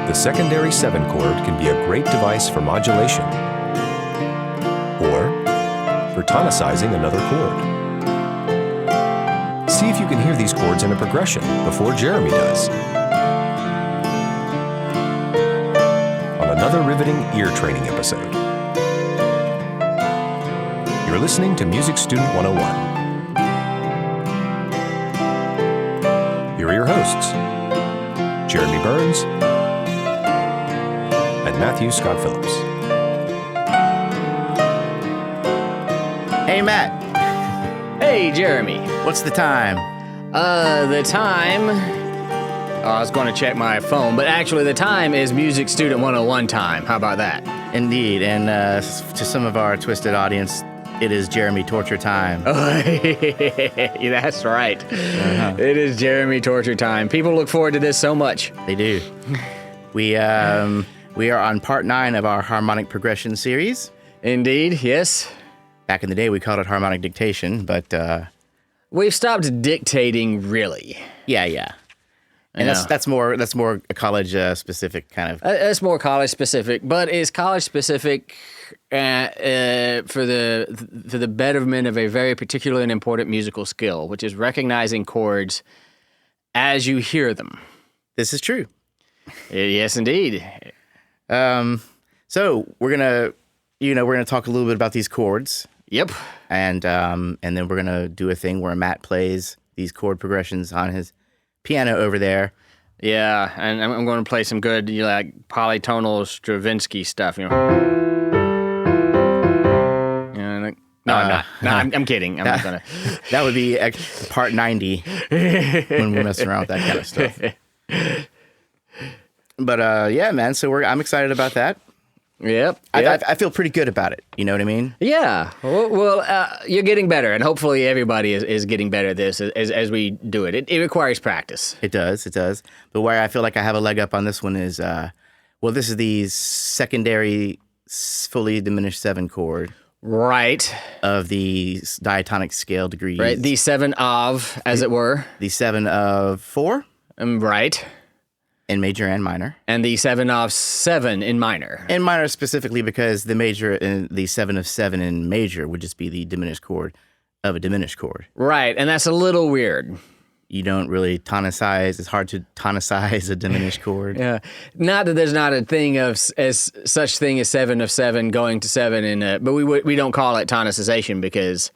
The secondary 7 chord can be a great device for modulation or for tonicizing another chord. See if you can hear these chords in a progression before Jeremy does. On another riveting ear training episode. You're listening to Music Student 101. Here are your hosts, Jeremy Burns and Matthew Scott Phillips. Hey, Matt. Hey, Jeremy. What's the time? The time... Oh, I was going to check my phone, but actually the time is Music Student 101 time. How about that? Indeed, and to some of our twisted audience, it is Jeremy Torture time. Yeah, that's right. It is Jeremy Torture time. People look forward to this so much. They do. We are on part 9 of our harmonic progression series. Indeed, yes. Back in the day, we called it harmonic dictation, but we've stopped dictating, really. Yeah. And that's more a college specific kind of. That's more college specific, but it's college specific for the betterment of a very particular and important musical skill, which is recognizing chords as you hear them. This is true. Yes, indeed. So we're gonna talk a little bit about these chords. Yep. And then we're gonna do a thing where Matt plays these chord progressions on his piano over there. Yeah, and I'm going to play some good, like polytonal Stravinsky stuff. No, I'm not. No, I'm kidding. I'm not gonna. That would be part 90 when we're messing around with that kind of stuff. But yeah, man. So I'm excited about that. Yep. I feel pretty good about it. You know what I mean? Yeah. Well, you're getting better, and hopefully everybody is getting better at this as we do it. It requires practice. It does. But where I feel like I have a leg up on this one is, this is the secondary fully diminished 7 chord. Right. Of the diatonic scale degrees. Right. The 7 of, as it were. The 7 of 4. Right. In major and minor. And the 7 of 7 in minor. In minor specifically because the major and the 7 of 7 in major would just be the diminished chord of a diminished chord. Right, and that's a little weird. You don't really tonicize. It's hard to tonicize a diminished chord. Yeah, not that there's not a thing as such thing as 7 of 7 going to 7 but we don't call it tonicization because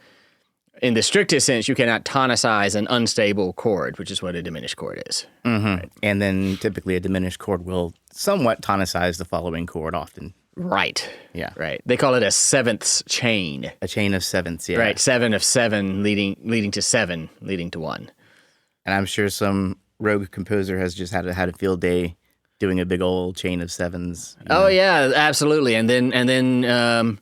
in the strictest sense, you cannot tonicize an unstable chord, which is what a diminished chord is. Mm-hmm. Right. And then typically a diminished chord will somewhat tonicize the following chord often. Right. Yeah. Right. They call it a sevenths chain. A chain of sevenths, yeah. Right. 7 of 7 leading to 7, leading to 1. And I'm sure some rogue composer has just had a field day doing a big old chain of 7s. Oh, yeah, absolutely. And then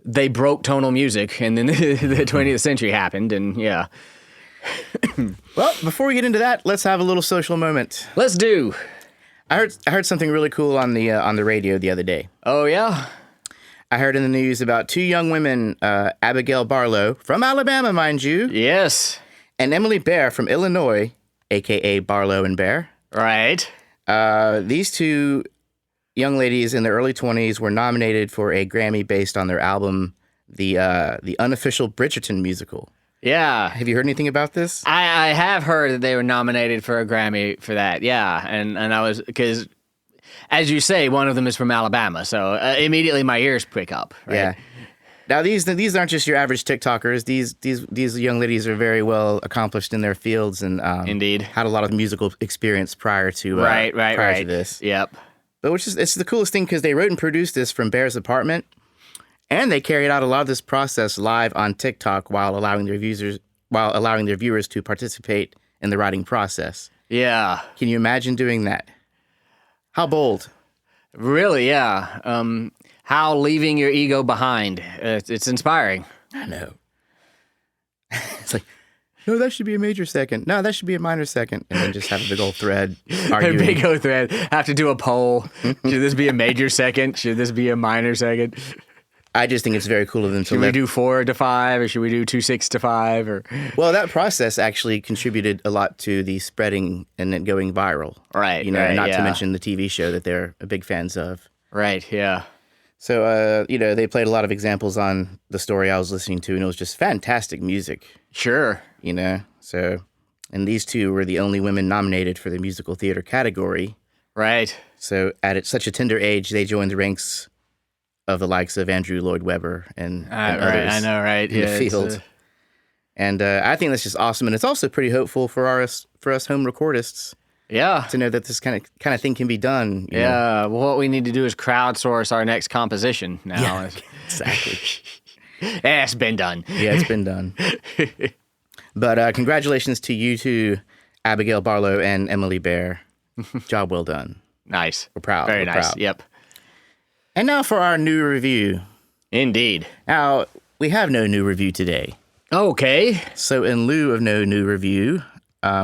they broke tonal music, and then the 20th century happened, and yeah. Well, before we get into that, let's have a little social moment. Let's do. I heard something really cool on the radio the other day. Oh, yeah? I heard in the news about 2 young women, Abigail Barlow, from Alabama, mind you. Yes. And Emily Bear from Illinois, a.k.a. Barlow and Bear. Right. These 2 young ladies in their early 20s were nominated for a Grammy based on their album, the unofficial Bridgerton musical. Yeah. Have you heard anything about this? I have heard that they were nominated for a Grammy for that, yeah. And I was, because, as you say, one of them is from Alabama, so immediately my ears prick up, right? Yeah. Now, these aren't just your average TikTokers. These young ladies are very well accomplished in their fields and Indeed. Had a lot of musical experience prior to right. to this. Yep. But it's the coolest thing because they wrote and produced this from Bear's apartment, and they carried out a lot of this process live on TikTok while allowing their viewers to participate in the writing process. Yeah. Can you imagine doing that? How bold? Really, yeah. How leaving your ego behind. It's inspiring. I know. It's like, no, that should be a major second. No, that should be a minor second. And then just have a big old thread arguing. A big old thread. Have to do a poll. Should this be a major second? Should this be a minor second? I just think it's very cool of them to Should we do 4 to 5, or should we do 2 6 to 5? Or Well, that process actually contributed a lot to the spreading and it going viral. Right, Not right, to yeah. mention the TV show that they're big fans of. right, yeah. So, they played a lot of examples on the story I was listening to, and it was just fantastic music, Sure. So, and these two were the only women nominated for the musical theater category. Right. So, at such a tender age, they joined the ranks of the likes of Andrew Lloyd Webber and Right, others I know, right? in Yeah, the field. And I think that's just awesome, and it's also pretty hopeful for us home recordists yeah. to know that this kind of thing can be done. you know. Yeah. Well, what we need to do is crowdsource our next composition now. Yeah, exactly. Yeah, it's been done. Yeah, it's been done. But congratulations to you two, Abigail Barlow and Emily Bear. Job well done. Nice. We're proud. Very We're nice. proud. Yep. And now for our new review. Indeed. Now, we have no new review today. Okay. So in lieu of no new review,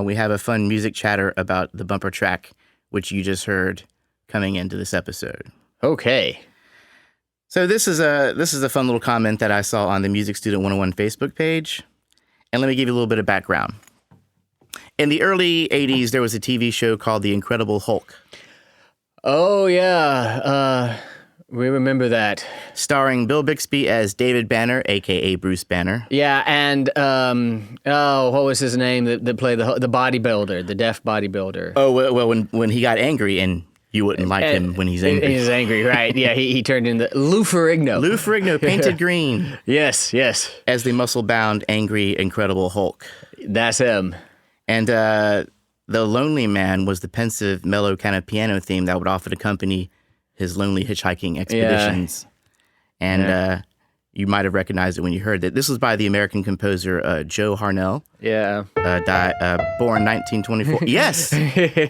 we have a fun music chatter about the bumper track, which you just heard coming into this episode. Okay. So this is a fun little comment that I saw on the Music Student 101 Facebook page. And let me give you a little bit of background. In the early 80s, there was a TV show called The Incredible Hulk, Oh, yeah. We remember that. starring Bill Bixby as David Banner, a.k.a. Bruce Banner. Yeah, and what was his name that played the bodybuilder, the deaf bodybuilder? Oh, well, when he got angry, and you wouldn't like him when he's angry. He's angry, right? Yeah, he turned into Lou Ferrigno. Lou Ferrigno, painted green, Yes, yes, as the muscle-bound, angry, Incredible Hulk. that's him. And The Lonely Man was the pensive, mellow kind of piano theme that would often accompany his lonely hitchhiking expeditions. And you might have recognized it when you heard it. This was by the American composer Joe Harnell, Yeah. born 1924. Yes,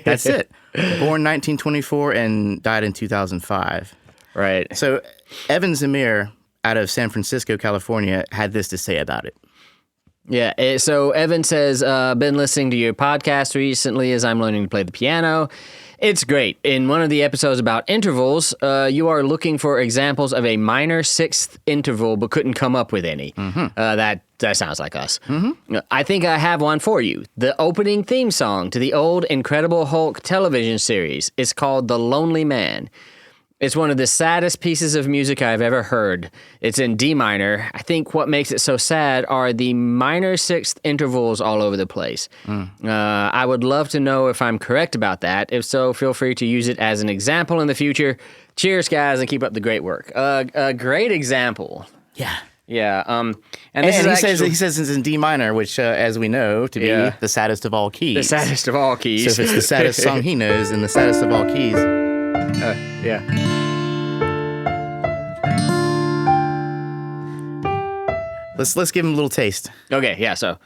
that's it. Born 1924 and died in 2005. Right. So Evan Zamir out of San Francisco, California, had this to say about it. Yeah. So Evan says, been listening to your podcast recently as I'm learning to play the piano. It's great. In one of the episodes about intervals, you are looking for examples of a minor sixth interval, but couldn't come up with any. That sounds like us. I think I have one for you. The opening theme song to the old Incredible Hulk television series is called The Lonely Man. It's one of the saddest pieces of music I've ever heard. It's in D minor. I think what makes it so sad are the minor sixth intervals all over the place. I would love to know if I'm correct about that. If so, feel free to use it as an example in the future. Cheers, guys, and keep up the great work. A great example. Yeah. Yeah. And he says it's in D minor, which, as we know, to be the saddest of all keys. the saddest of all keys. So if it's the saddest song he knows and the saddest of all keys. Yeah. Let's give him a little taste. Okay, yeah, so.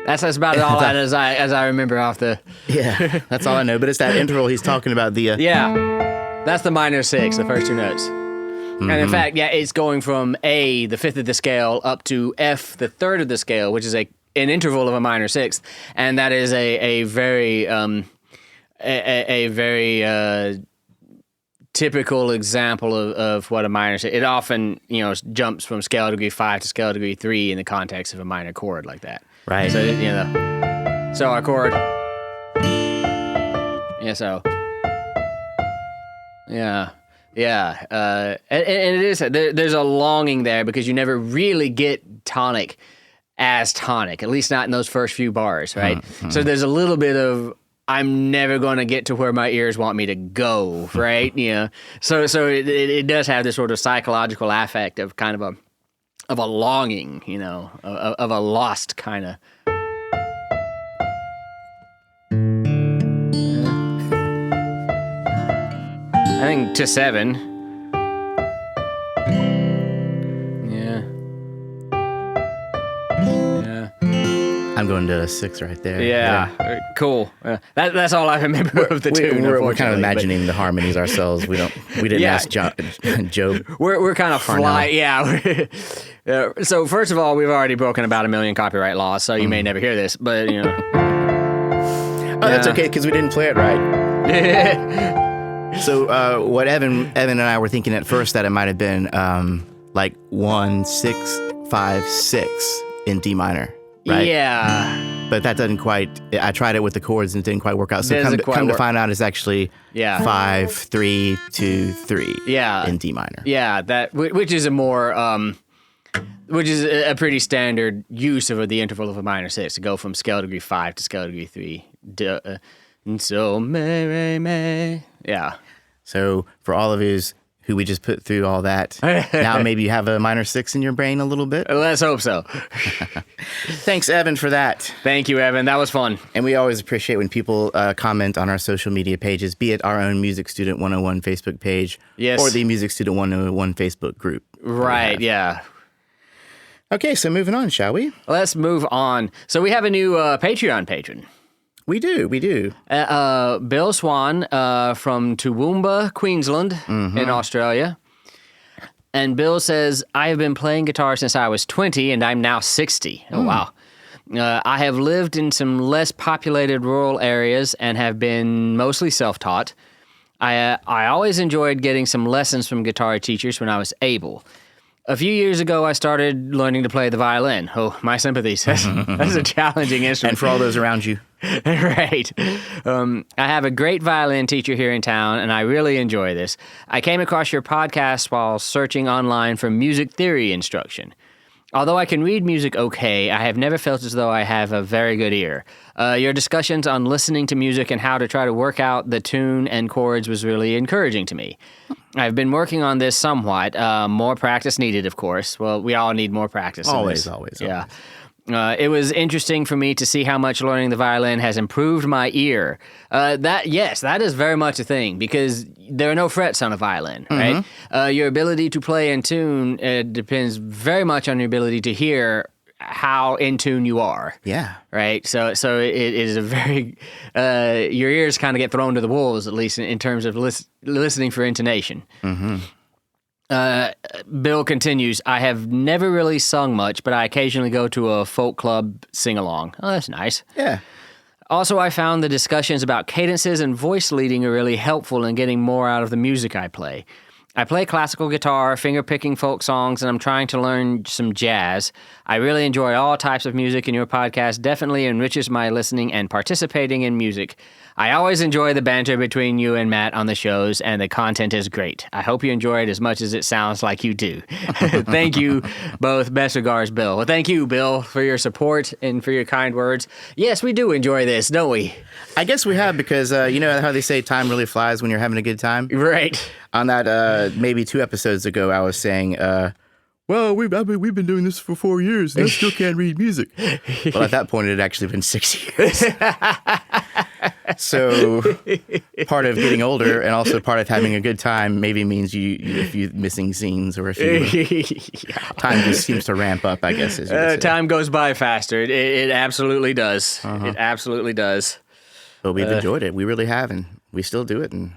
That's about all that as I remember off the. Yeah, that's all I know. But it's that interval he's talking about. Yeah, that's the minor six, the first two notes. And in fact, yeah, it's going from A, the fifth of the scale, up to F, the third of the scale, which is an interval of a minor sixth, and that is a very typical example of what a minor sixth. It often jumps from scale degree 5 to scale degree 3 in the context of a minor chord like that. Right. So so our chord. Yeah. So. Yeah. Yeah, and it is. There's a longing there because you never really get tonic as tonic, at least not in those first few bars, right? So there's a little bit of I'm never going to get to where my ears want me to go, right? So it does have this sort of psychological affect of kind of a longing, of a lost kind of. I think to 7. Yeah. I'm I'm going to a 6 right there. Yeah. Cool. That's all I remember of the tune. We're kind of imagining the harmonies ourselves. We didn't ask Joe. We're kind of fly. Yeah. So first of all, we've already broken about 1 million copyright laws, so you may never hear this, but you know. Oh, that's okay because we didn't play it right. So what Evan and I were thinking at first that it might have been like 1 6 5 6 in D minor, right? Yeah. But that doesn't quite. I tried it with the chords and it didn't quite work out. So come to find out, it's actually 5 3 2 3. Yeah. In D minor. Yeah. Which is a more which is a pretty standard use of the interval of a minor 6 to go from scale degree 5 to scale degree 3. And so may. Yeah. So for all of yous who we just put through all that, now maybe you have a minor 6 in your brain a little bit. Let's hope so. Thanks, Evan, for that. Thank you, Evan. That was fun. And we always appreciate when people comment on our social media pages, be it our own Music Student 101 Facebook page or the Music Student 101 Facebook group. Right, yeah. Okay, so moving on, shall we? Let's move on. So we have a new Patreon patron. We do. Bill Swan from Toowoomba, Queensland, in Australia. And Bill says, I have been playing guitar since I was 20 and I'm now 60. Oh, wow. I have lived in some less populated rural areas and have been mostly self-taught. I always enjoyed getting some lessons from guitar teachers when I was able. A few years ago, I started learning to play the violin. Oh, my sympathies. That's a challenging instrument. And for all those around you. Right. I have a great violin teacher here in town, and I really enjoy this. I came across your podcast while searching online for music theory instruction. Although I can read music okay, I have never felt as though I have a very good ear. Your discussions on listening to music and how to try to work out the tune and chords was really encouraging to me. I've been working on this somewhat. More practice needed, of course. Well, we all need more practice. Always. Yeah. It was interesting for me to see how much learning the violin has improved my ear. That is very much a thing because there are no frets on a violin, right? Your ability to play in tune depends very much on your ability to hear how in tune you are. Yeah. Right. So it is a very your ears kind of get thrown to the wolves, at least in terms of listening for intonation. Bill continues, I have never really sung much, but I occasionally go to a folk club sing-along. Oh, that's nice. Yeah. Also, I found the discussions about cadences and voice leading are really helpful in getting more out of the music I play. I play classical guitar, finger-picking folk songs, and I'm trying to learn some jazz. I really enjoy all types of music, and your podcast definitely enriches my listening and participating in music. I always enjoy the banter between you and Matt on the shows, and the content is great. I hope you enjoy it as much as it sounds like you do. Thank you both. Best regards, Bill. Well, thank you, Bill, for your support and for your kind words. Yes, we do enjoy this, don't we? I guess we have because you know how they say time really flies when you're having a good time? Right. On that maybe 2 episodes ago, I was saying, well, we've been doing this for 4 years and I still can't read music. Well, at that point, it had actually been 6 years. So part of getting older and also part of having a good time maybe means if you're missing scenes or if you time just seems to ramp up, I guess. As you would say. Time goes by faster. It absolutely does. It absolutely does. But we've enjoyed it. We really have, and we still do it. And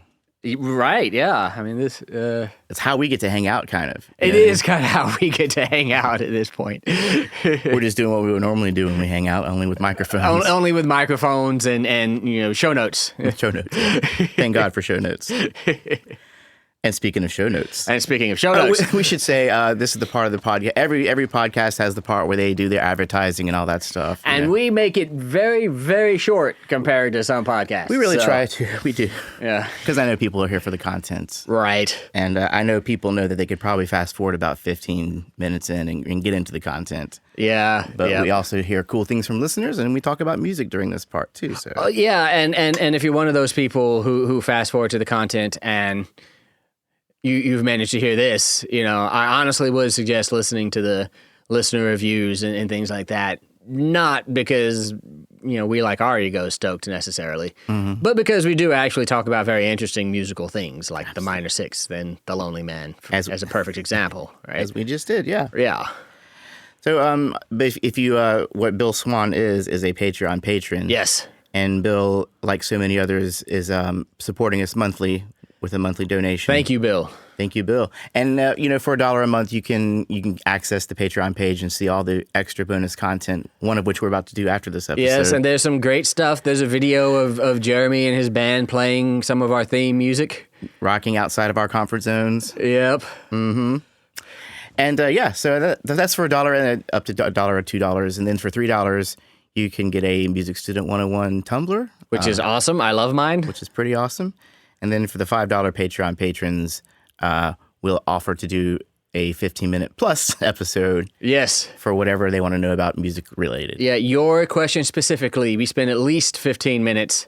right, yeah. I mean, this... it's how we get to hang out, kind of. It is kind of how we get to hang out at this point. We're just doing what we would normally do when we hang out, only with microphones. Only with microphones and show notes. Show notes. Thank God for show notes. And speaking of show notes. We should say this is the part of the podcast. Every podcast has the part where they do their advertising and all that stuff. And we make it very, very short compared to some podcasts. We really try to. We do. Yeah. Because I know people are here for the content. Right. And I know people know that they could probably fast forward about 15 minutes in and get into the content. Yeah. But we also hear cool things from listeners, and we talk about music during this part, too. So. Yeah, and if you're one of those people who fast forward to the content and... You've managed to hear this, I honestly would suggest listening to the listener reviews and things like that. Not because, we like our egos stoked necessarily, but because we do actually talk about very interesting musical things like the minor 6 and the Lonely Man as a perfect example, right? As we just did, yeah. Yeah. So, but if you, what Bill Swan is a Patreon patron. Yes. And Bill, like so many others, is supporting us monthly with a monthly donation. Thank you, Bill. Thank you, Bill. And for $1 a month, you can access the Patreon page and see all the extra bonus content. One of which we're about to do after this episode. Yes, and there's some great stuff. There's a video of Jeremy and his band playing some of our theme music, rocking outside of our comfort zones. Yep. Mm-hmm. And so that's for $1 and up to $1 or $2, and then for $3, you can get a Music Student 101 tumbler, which is awesome. I love mine. Which is pretty awesome. And then for the $5 Patreon patrons, we'll offer to do a 15-minute plus episode. Yes. For whatever they want to know about music related. Yeah, your question specifically, we spend at least 15 minutes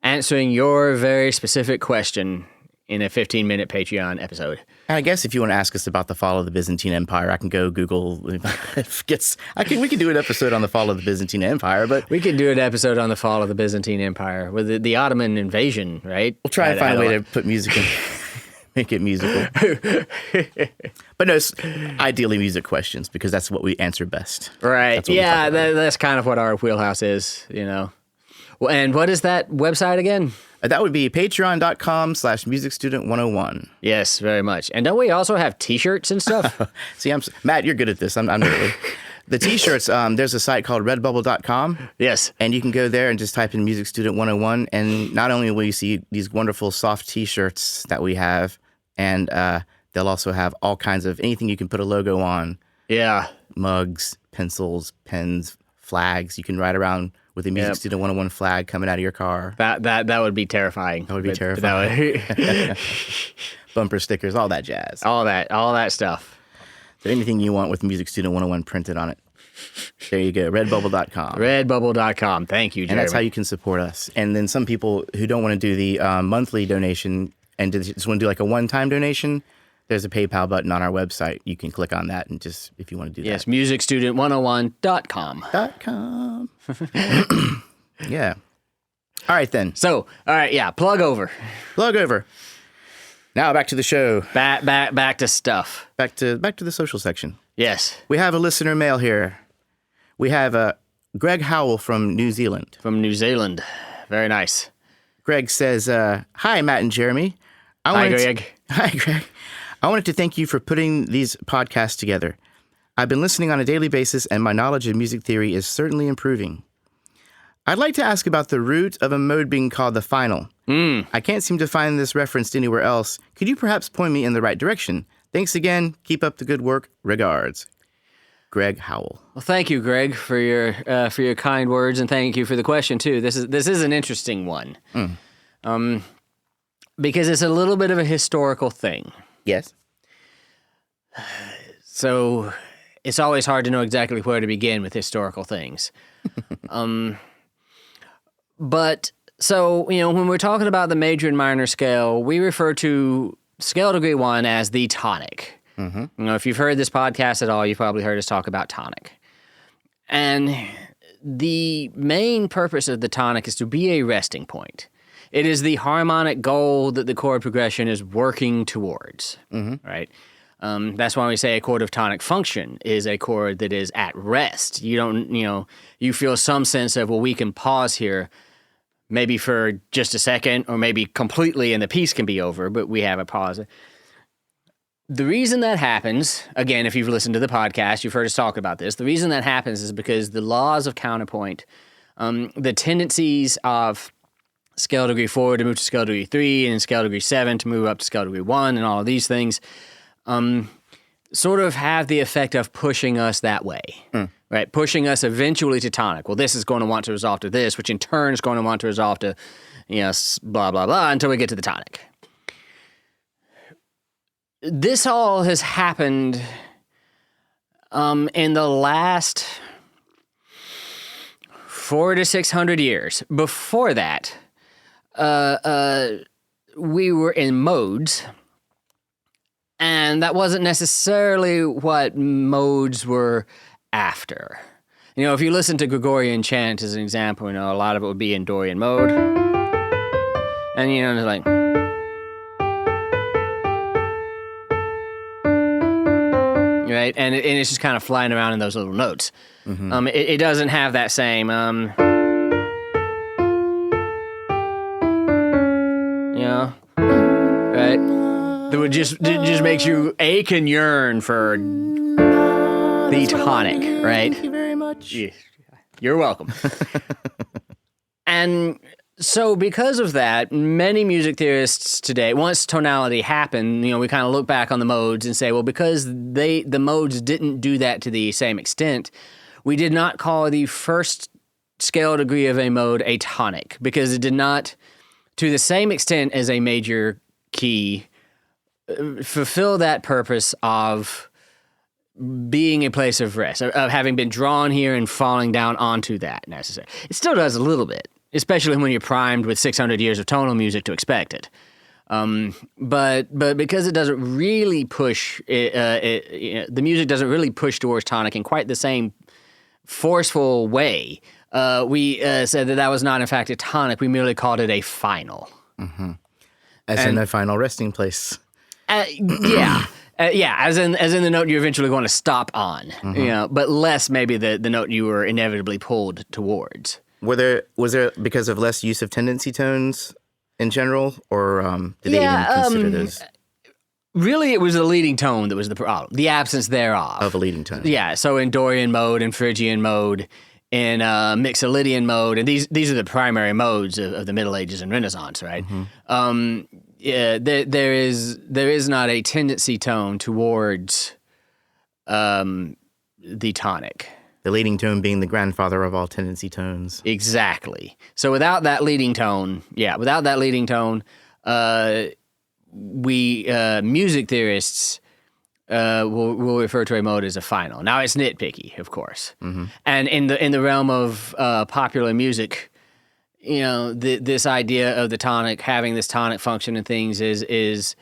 answering your very specific question in a 15-minute Patreon episode. And I guess if you want to ask us about the fall of the Byzantine Empire, I can go Google. We can do an episode on the fall of the Byzantine Empire, but we could do an episode on the fall of the Byzantine Empire with the Ottoman invasion, right? We'll try and find a way to put music in, make it musical. But no, ideally music questions, because that's what we answer best. Right? Yeah, that's kind of what our wheelhouse is, Well, and what is that website again? That would be patreon.com/musicstudent101. Yes, very much. And don't we also have T-shirts and stuff? See, Matt, you're good at this. I'm not really. The T-shirts, there's a site called redbubble.com. Yes. And you can go there and just type in Music Student 101. And not only will you see these wonderful soft T-shirts that we have, and they'll also have all kinds of anything you can put a logo on. Yeah. Mugs, pencils, pens, flags. You can ride around with a Music Student 101 flag coming out of your car. That would be terrifying. That would be terrifying. Bumper stickers, all that jazz. All that stuff. So anything you want with Music Student 101 printed on it. There you go, redbubble.com. Redbubble.com. Thank you, Jeremy. And that's how you can support us. And then some people who don't want to do the monthly donation and just want to do like a one-time donation, there's a PayPal button on our website. You can click on that and just, if you want to do that. Yes, musicstudent101.com. .com. Yeah. All right, then. So, all right, yeah, plug over. Now back to the show. Back to stuff. Back to the social section. Yes. We have a listener mail here. We have Greg Howell from New Zealand. From New Zealand. Very nice. Greg says, "Hi, Matt and Jeremy. Hi, Greg. Hi, Greg. I wanted to thank you for putting these podcasts together. I've been listening on a daily basis, and my knowledge of music theory is certainly improving. I'd like to ask about the root of a mode being called the final. I can't seem to find this referenced anywhere else. Could you perhaps point me in the right direction? Thanks again. Keep up the good work. Regards." Greg Howell. Well, thank you, Greg, for your kind words, and thank you for the question too. This is an interesting one, because it's a little bit of a historical thing. Yes. So it's always hard to know exactly where to begin with historical things. But so, when we're talking about the major and minor scale, we refer to scale degree 1 as the tonic. Mm-hmm. If you've heard this podcast at all, you've probably heard us talk about tonic. And the main purpose of the tonic is to be a resting point. It is the harmonic goal that the chord progression is working towards, right? That's why we say a chord of tonic function is a chord that is at rest. You don't, you feel some sense of, well, we can pause here maybe for just a second or maybe completely and the piece can be over, but we have a pause. The reason that happens, again, if you've listened to the podcast, you've heard us talk about this. The reason that happens is because the laws of counterpoint, the tendencies of scale degree 4 to move to scale degree 3 and scale degree 7 to move up to scale degree 1 and all of these things sort of have the effect of pushing us that way, right? Pushing us eventually to tonic. Well, this is going to want to resolve to this, which in turn is going to want to resolve to, blah, blah, blah, until we get to the tonic. This all has happened in the last 400 to 600 years. Before that, we were in modes, and that wasn't necessarily what modes were after. If you listen to Gregorian chant as an example, a lot of it would be in Dorian mode. And, it's like... right? And it's just kind of flying around in those little notes. It doesn't have that same, right? That would just makes you ache and yearn for the tonic, right? Thank you very much. Yeah. You're welcome. And so because of that, many music theorists today, once tonality happened, we kind of look back on the modes and say, well, because the modes didn't do that to the same extent, we did not call the first scale degree of a mode a tonic, because it did not, to the same extent as a major key, fulfill that purpose of being a place of rest, of having been drawn here and falling down onto that necessarily. It still does a little bit, especially when you're primed with 600 years of tonal music to expect it. But because it doesn't really push, the music doesn't really push towards tonic in quite the same forceful way, we said that was not in fact a tonic. We merely called it a final. As in a final resting place. Yeah. As in the note you're eventually going to stop on, but less maybe the note you were inevitably pulled towards. Was there because of less use of tendency tones in general, or did they even consider those? Really, it was the leading tone that was the problem, the absence thereof. Of a leading tone. Yeah, so in Dorian mode and Phrygian mode, in Mixolydian mode, and these are the primary modes of the Middle Ages and Renaissance, right? There is not a tendency tone towards the tonic. The leading tone being the grandfather of all tendency tones. Exactly. So without that leading tone, we music theorists will refer to a mode as a final. Now it's nitpicky, of course, and in the realm of popular music, this idea of the tonic having this tonic function and things is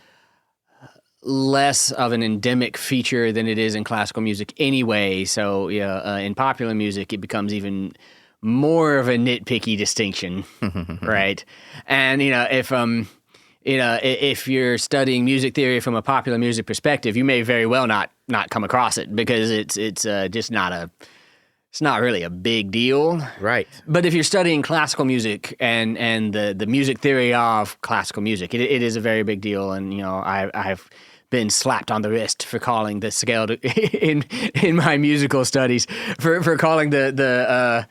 less of an endemic feature than it is in classical music anyway. So in popular music, it becomes even more of a nitpicky distinction, right? And if you're studying music theory from a popular music perspective, you may very well not come across it, because it's just not really a big deal. Right. But if you're studying classical music and the music theory of classical music, it is a very big deal. And I've been slapped on the wrist for calling the scale in my musical studies for calling the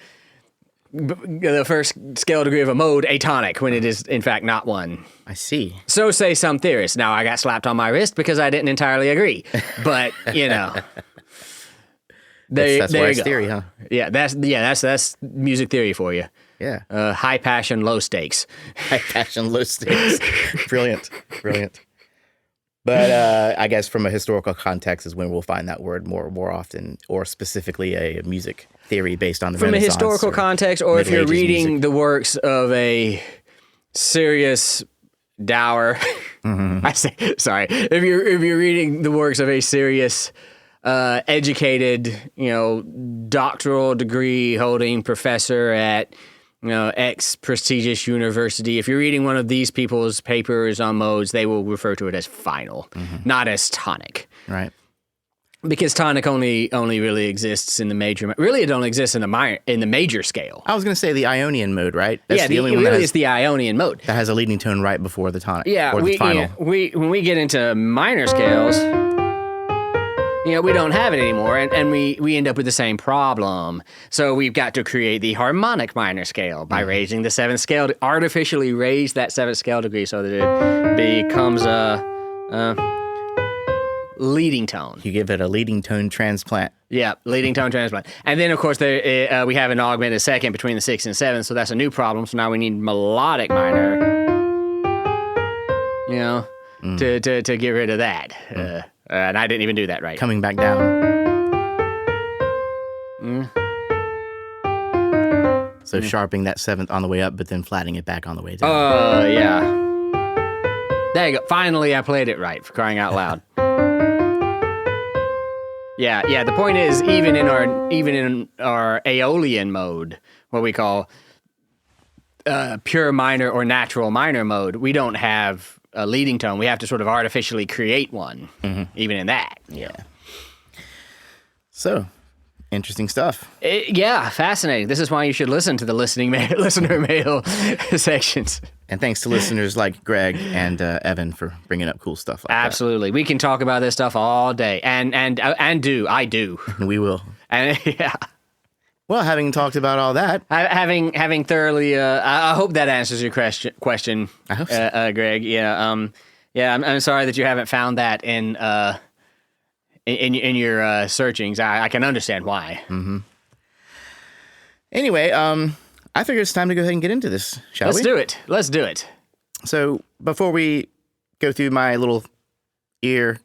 first scale degree of a mode a tonic, when it is in fact not one. I see. So say some theorists. Now I got slapped on my wrist because I didn't entirely agree, but That's there why you it's go. theory, huh? That's music theory for you. Yeah. High passion, low stakes. High passion, low stakes. Brilliant. But I guess from a historical context is when we'll find that word more often, or specifically a music theory based on the From a Renaissance historical context, or if Middle you're Ages reading music. the works of a serious dour, if you're reading the works of a serious, educated, doctoral degree holding professor at X prestigious university, if you're reading one of these people's papers on modes, they will refer to it as final, not as tonic. Right. Because tonic only really exists in the major. Really, it only exists in the major scale. I was going to say the Ionian mode, right? That's The only one it's the Ionian mode that has a leading tone right before the tonic. Yeah, or the final. when we get into minor scales, we don't have it anymore, and we end up with the same problem. So we've got to create the harmonic minor scale by raising the seventh scale, artificially raise that seventh scale degree so that it becomes a leading tone. You give it a leading tone transplant. Yeah, leading tone transplant. And then, of course, we have an augmented second between the sixth and seventh, so that's a new problem. So now we need melodic minor, to get rid of that. And I didn't even do that right. Coming back down. So sharpening that seventh on the way up, but then flattening it back on the way down. Yeah. There you go. Finally, I played it right, for crying out loud. Yeah. The point is, even in our Aeolian mode, what we call pure minor or natural minor mode, we don't have a leading tone. We have to sort of artificially create one, even in that. Yeah. So, interesting stuff. Yeah, fascinating. This is why you should listen to the listener mail sections. And thanks to listeners like Greg and Evan for bringing up cool stuff like Absolutely. We can talk about this stuff all day. I do. that. We will. And yeah. Well, having talked about all that, Having thoroughly, I hope that answers your question. I hope so. Greg. Yeah. I'm sorry that you haven't found that in your searchings. I can understand why. Mm-hmm. Anyway, I figure it's time to go ahead and get into this, shall we? Let's do it. So before we go through my little ear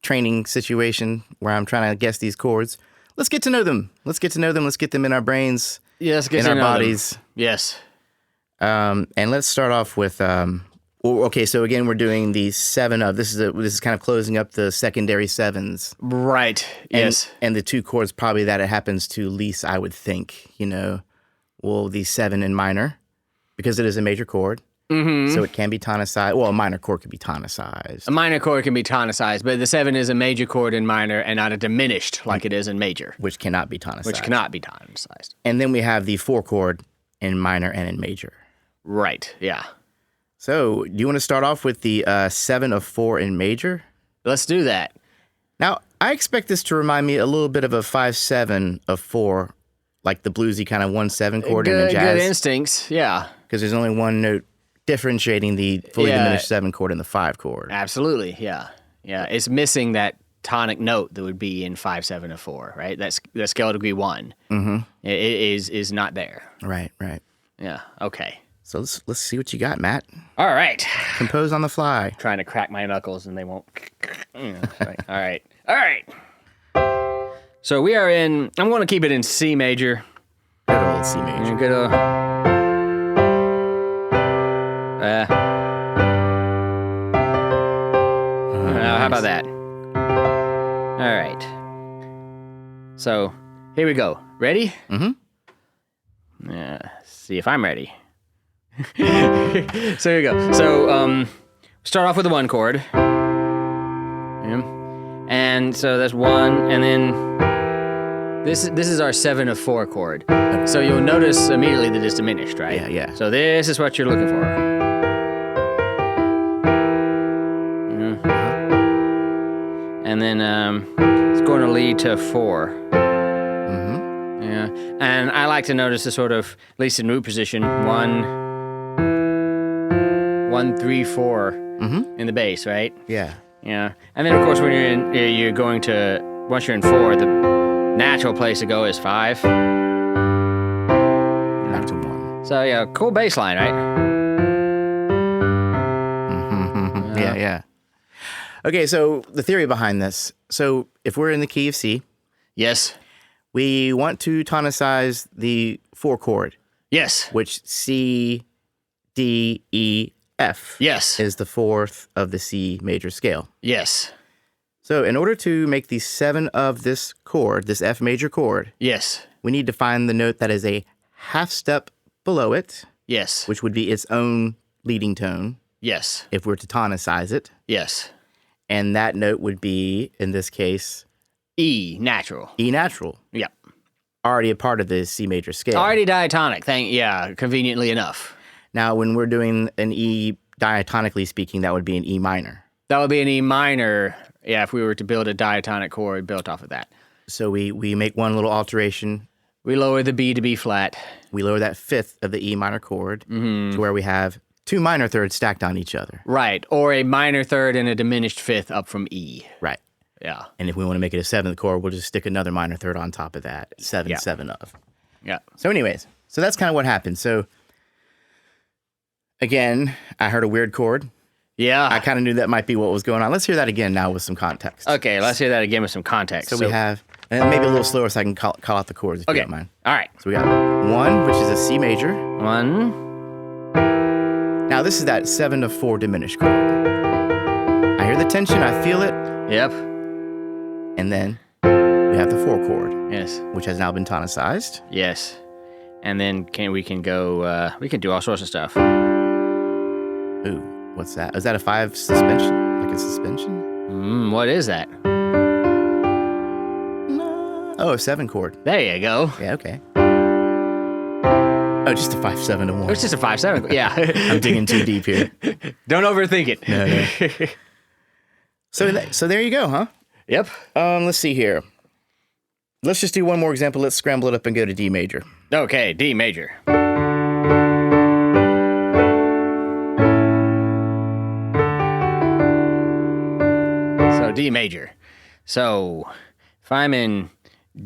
training situation where I'm trying to guess these chords, let's get to know them. Let's get them in our brains, Yes, in our bodies. Them. Yes. And let's start off with okay, so again, we're doing the 7 of. This is kind of closing up the secondary 7s. Right. Yes. And the 2 chords probably that it happens to least, I would think, well, the 7 in minor, because it is a major chord. Mm-hmm. So it can be tonicized. Well, a minor chord can be tonicized. A minor chord can be tonicized, but the 7 is a major chord in minor and not a diminished like it is in major. Which cannot be tonicized. And then we have the 4 chord in minor and in major. Right, yeah. So, do you want to start off with the 7 of 4 in major? Let's do that. Now, I expect this to remind me a little bit of a 5-7 of 4, like the bluesy kind of 1-7 chord in the jazz. Good instincts, yeah. Because there's only one note differentiating the fully diminished 7 chord and the 5 chord. Absolutely, yeah. Yeah, it's missing that tonic note that would be in 5-7 of 4, right? That's scale degree 1. Mm-hmm. It is not there. Right. Yeah, okay. So let's see what you got, Matt. All right. Compose on the fly. Trying to crack my knuckles and they won't. All right. So we are in, I'm going to keep it in C major. Good old C major. Good old. How about that? All right. So here we go. Ready? Mm-hmm. See if I'm ready. So here we go. So start off with the 1 chord. Yeah. And so that's 1, and then this is our 7 of 4 chord. So you'll notice immediately that it's diminished, right? Yeah. So this is what you're looking for. And then it's going to lead to 4. Mm-hmm. Yeah. And I like to notice the sort of, at least in root position, 1, 3, 4 in the bass, right? Yeah. Yeah. And then, of course, when you're going to, once you're in 4, the natural place to go is 5. Back to 1. So, yeah, cool bass line, right? Mm-hmm. Yeah. Okay, so the theory behind this. So if we're in the key of C. Yes. We want to tonicize the 4 chord. Yes. Which C, D, E, F. Yes. Is the 4th of the C major scale. Yes. So in order to make the 7 of this chord, this F major chord. Yes. We need to find the note that is a half step below it. Yes. Which would be its own leading tone. Yes. If we're to tonicize it. Yes. And that note would be, in this case, E natural. E natural. Yep. Already a part of the C major scale. Already diatonic. Conveniently enough. Now, when we're doing an E diatonically speaking, that would be an E minor. That would be an E minor, yeah, if we were to build a diatonic chord built off of that. So we make one little alteration. We lower the B to B flat. We lower that 5th of the E minor chord to where we have 2 minor thirds stacked on each other. Right, or a minor third and a diminished 5th up from E. Right. Yeah. And if we want to make it a 7th chord, we'll just stick another minor third on top of that. 7, 7 of. Yeah. So anyways, so that's kind of what happened. So again, I heard a weird chord. Yeah. I kind of knew that might be what was going on. Let's hear that again now with some context. Okay, let's hear that again with some context. So we have, and maybe a little slower so I can call out the chords if you don't mind. All right. So we got 1, which is a C major. 1. Now this is that 7 of 4 diminished chord. I hear the tension, I feel it. Yep. And then we have the 4 chord. Yes. Which has now been tonicized. Yes. And then we can do all sorts of stuff. Ooh, what's that? Is that a 5 suspension? Like a suspension? What is that? No. Oh, a 7 chord. There you go. Yeah, okay. Oh, just a 5-7 to 1. It's just a 5-7. Yeah. I'm digging too deep here. Don't overthink it. No. So there you go, huh? Yep. Let's see here. Let's just do one more example. Let's scramble it up and go to D major. Okay, D major. So D major. So if I'm in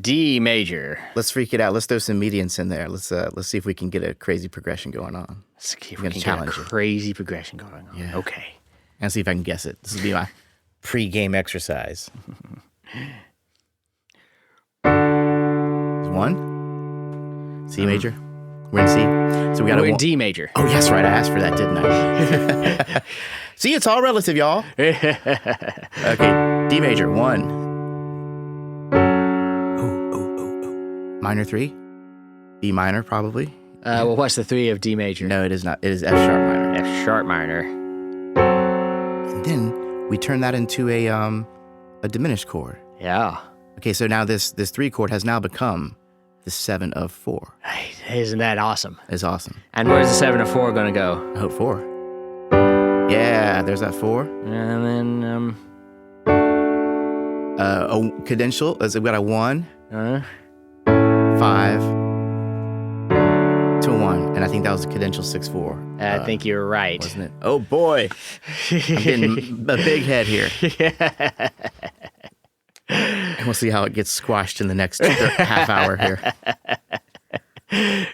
D major, Let's freak it out. Let's throw some medians in there. Let's see if we can get a crazy progression going on. let's see if I'm we gonna can get a challenge you. crazy progression going on. Yeah. Okay. And see if I can guess it. This will be my pre-game exercise. 1. C major. We're in C. So we got We're a in 1. D major. Oh, yes, right. I asked for that, didn't I? See, it's all relative, y'all. Okay, D major, 1. Oh. Minor 3. B minor, probably. Well, what's the 3 of D major? No, it is not. It is F sharp minor. F sharp minor. And then we turn that into a diminished chord. Yeah. Okay, so now this 3 chord has now become the 7 of 4. Hey, isn't that awesome? It's awesome. And where's the 7 of 4 going to go? I hope 4. Yeah, there's that 4. And then, A cadential, we got a 1, 5 to 1. And I think that was a cadential 6/4. I think you're right. Wasn't it? Oh boy. I'm getting a big head here. And we'll see how it gets squashed in the next half hour here.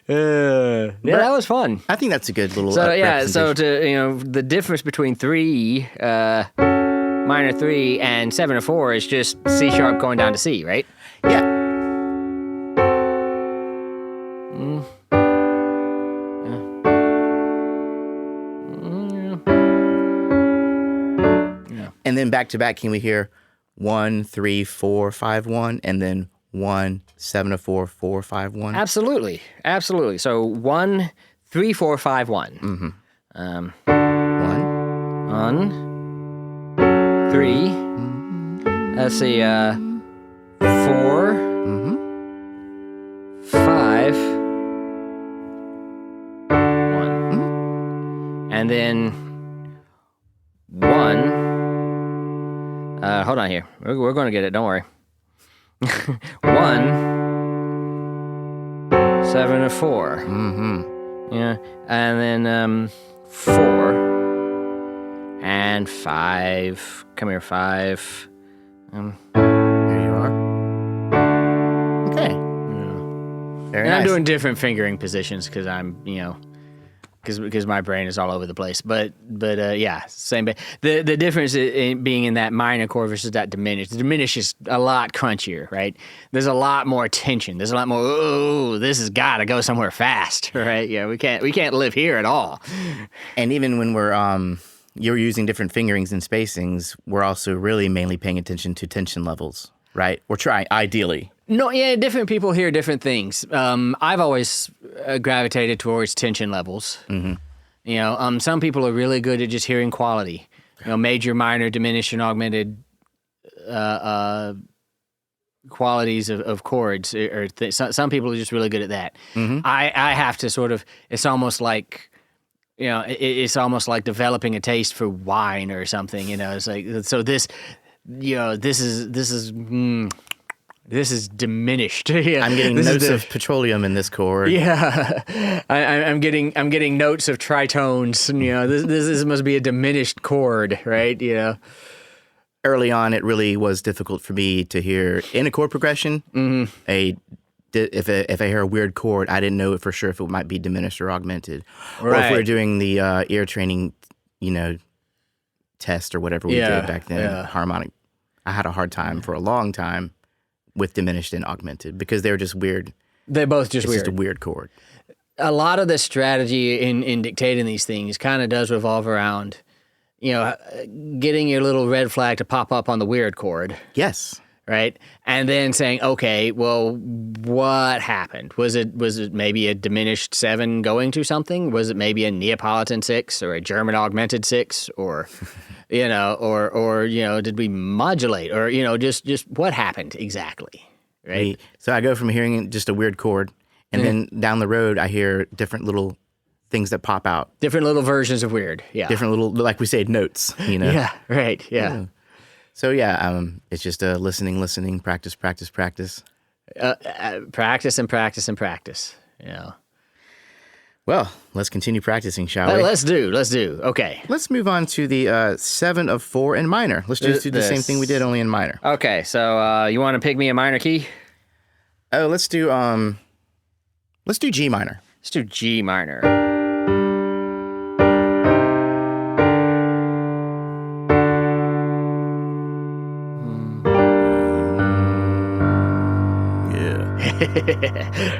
Yeah, that was fun. I think that's a good little So representation. the difference between 3, minor 3, and 7 of 4 is just C sharp going down to C, right? Yeah. And then back to back, can we hear 1, 3, 4, 5, 1, and then 1, 7 of 4, 4, 5, 1? Absolutely. So 1, 3, 4, 5, 1. 1, 1, 3. Let's see. 4, 5, 1, and then 1. Hold on here. We're going to get it. Don't worry. 1, 7 of 4. Yeah, and then 4 and 5. Come here, 5. There you are. Okay. Very And nice. I'm doing different fingering positions because I'm, because my brain is all over the place. But yeah, same. The difference in being in that minor chord versus that diminished. The diminished is a lot crunchier, right? There's a lot more tension. There's a lot more. Oh, this has got to go somewhere fast, right? Yeah, we can't live here at all. And even when you're using different fingerings and spacings, we're also really mainly paying attention to tension levels, right? We're trying, ideally. No, yeah, different people hear different things. I've always gravitated towards tension levels. Some people are really good at just hearing quality. Major, minor, diminished, and augmented qualities of chords. Some people are just really good at that. I have to sort of. It's almost like. It's almost like developing a taste for wine or something. It's like so this. This is diminished. I'm getting notes of petroleum in this chord. Yeah, I'm getting notes of tritones. This must be a diminished chord, right? Early on, it really was difficult for me to hear in a chord progression. If I hear a weird chord, I didn't know for sure if it might be diminished or augmented, or if we were doing the ear training, test or whatever we did back then. Harmonic. I had a hard time for a long time with diminished and augmented because they were just weird. They're both just it's weird. Just a weird chord. A lot of the strategy in dictating these things kind of does revolve around, getting your little red flag to pop up on the weird chord. Yes. Right? And then saying, okay, well, what happened? Was it maybe a diminished 7 going to something? Was it maybe a Neapolitan 6 or a German augmented 6 or, or did we modulate or, just what happened exactly? right? So I go from hearing just a weird chord, and then down the road I hear different little things that pop out. Different little versions of weird. Yeah. Different little, like we say, notes, you know? Yeah, right. Yeah. So yeah, it's just listening, practice. Practice and practice and practice. Yeah. Well, let's continue practicing, shall we? Let's do. Okay. Let's move on to the 7 of 4 in minor. Let's just do the same thing we did, only in minor. Okay, so you want to pick me a minor key? Oh, let's do G minor. Let's do G minor.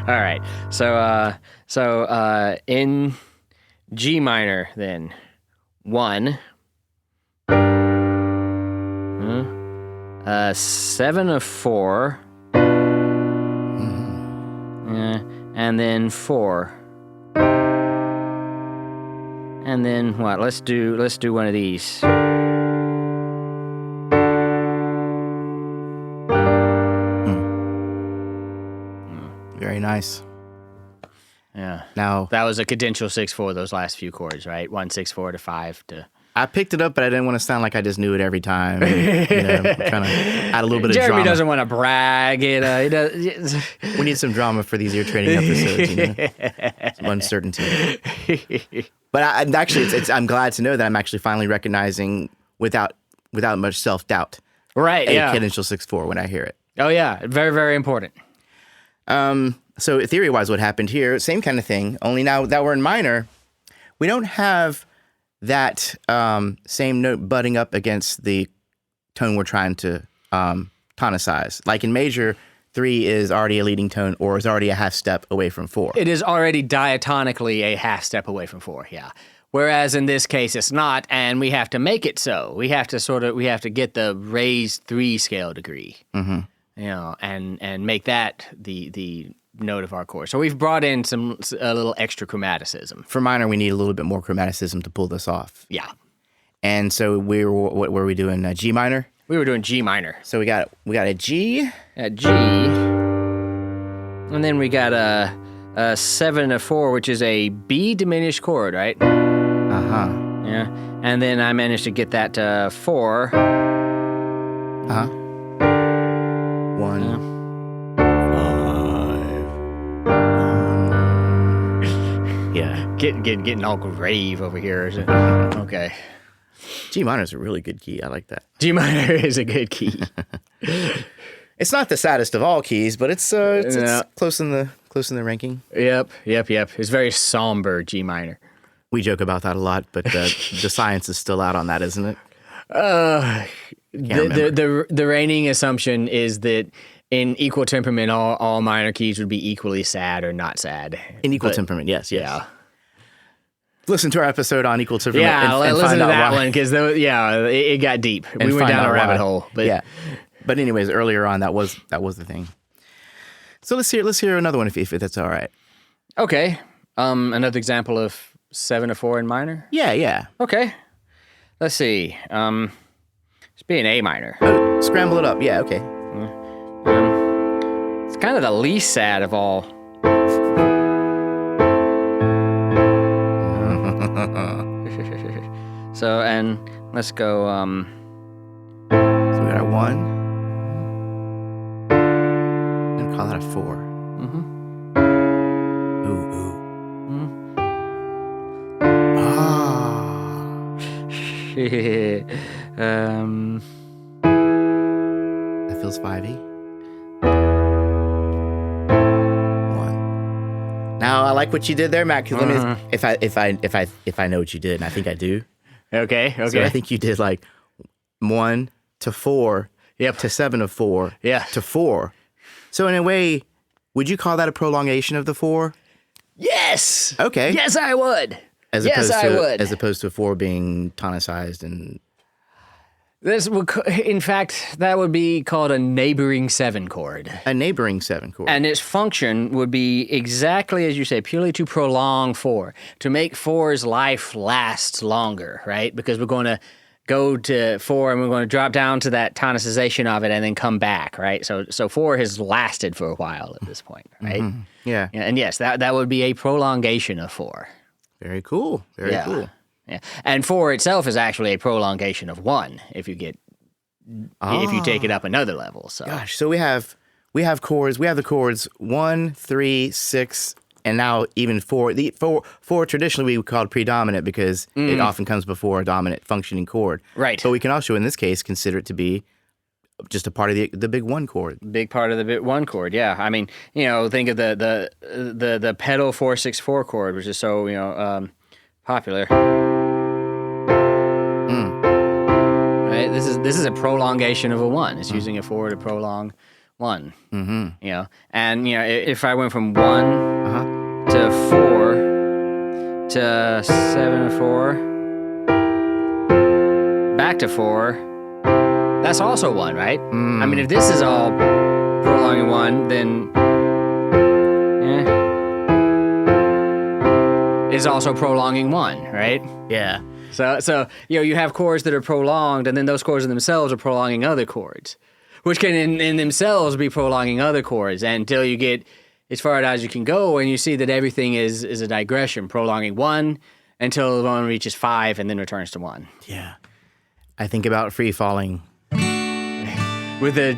All right. So in G minor then 1 7 of 4 and then 4 and then what? Let's do one of these. Very nice. Yeah. Now That was a cadential 6/4, those last few chords, right? 1 6/4 to 5 to. I picked it up, but I didn't want to sound like I just knew it every time. And, you know, kind of add a little bit of Jeremy drama. doesn't want to brag. He does. We need some drama for these ear training episodes. You know? Some uncertainty. But I'm glad to know that I'm actually finally recognizing without much self-doubt Right, a yeah. cadential 6/4 when I hear it. Oh, yeah. Very, very important. So theory-wise, what happened here, same kind of thing, only now that we're in minor, we don't have that same note butting up against the tone we're trying to tonicize. Like in major, 3 is already a leading tone or is already a half step away from 4. It is already diatonically a half step away from 4, yeah. Whereas in this case, it's not, and we have to make it so. We have to get the raised 3 scale degree, you know, and make that the note of our chord. So we've brought in a little extra chromaticism. For minor, we need a little bit more chromaticism to pull this off. Yeah. And so what were we doing? G minor? We were doing G minor. So we got a G. A G. And then we got a 7 of 4, which is a B diminished chord, right? Uh-huh. Yeah. And then I managed to get that to 4. Uh-huh. 1. Yeah. 5. Yeah. Getting all grave over here. Is it? Okay. G minor is a really good key. I like that. G minor is a good key. It's not the saddest of all keys, but it's close in the ranking. Yep. It's very somber G minor. We joke about that a lot, but the science is still out on that, isn't it? The reigning assumption is that in equal temperament, all minor keys would be equally sad or not sad. In equal temperament, yes. Yeah. Listen to our episode on equal temperament. Yeah, and listen find to out that why. one because it got deep. We went down a rabbit hole. But yeah. But anyways, earlier on, that was the thing. So let's hear another one if that's all right. Okay. Another example of 7 of 4 in minor. Yeah. Okay. Let's see. It's be an A minor. Scramble it up. Yeah. Okay. It's kind of the least sad of all. So, and let's go, So we got a 1. And call that a 4. Mm-hmm. Ooh. That feels 5-y. 1. Now I like what you did there, Matt. Because let me, if I know what you did, and I think I do. Okay. So I think you did like 1 to 4. Yep. To 7 of 4. Yeah. To 4. So in a way, would you call that a prolongation of the 4? Yes. Okay. Yes, I would. As opposed to a 4 being tonicized and. This would, in fact, that would be called a neighboring 7 chord. A neighboring 7 chord. And its function would be exactly as you say, purely to prolong 4, to make 4's life last longer, right? Because we're going to go to 4 and we're going to drop down to that tonicization of it and then come back, right? So 4 has lasted for a while at this point, right? Mm-hmm. Yeah. And yes, that would be a prolongation of 4. Very cool. Very cool. Yeah. And 4 itself is actually a prolongation of 1 if you take it up another level. So Gosh, so we have chords. We have the chords 1, 3, 6, and now even 4. The 4 traditionally we would call predominant because it often comes before a dominant functioning chord. Right. But we can also, in this case, consider it to be just a part of the big 1 chord. big part of the bit 1 chord, yeah. I mean, think of the pedal 4/6/4 chord, which is so popular. Right. This is a prolongation of a 1. It's using a 4 to prolong 1. Mm-hmm. And if I went from 1 to 4 to 7/4 back to 4. That's also 1, right? I mean, if this is all prolonging 1, then it's also prolonging 1, right? Yeah. So you have chords that are prolonged, and then those chords in themselves are prolonging other chords, which can in themselves be prolonging other chords until you get as far as you can go, and you see that everything is a digression, prolonging 1 until 1 reaches 5 and then returns to 1. Yeah. I think about free falling. With the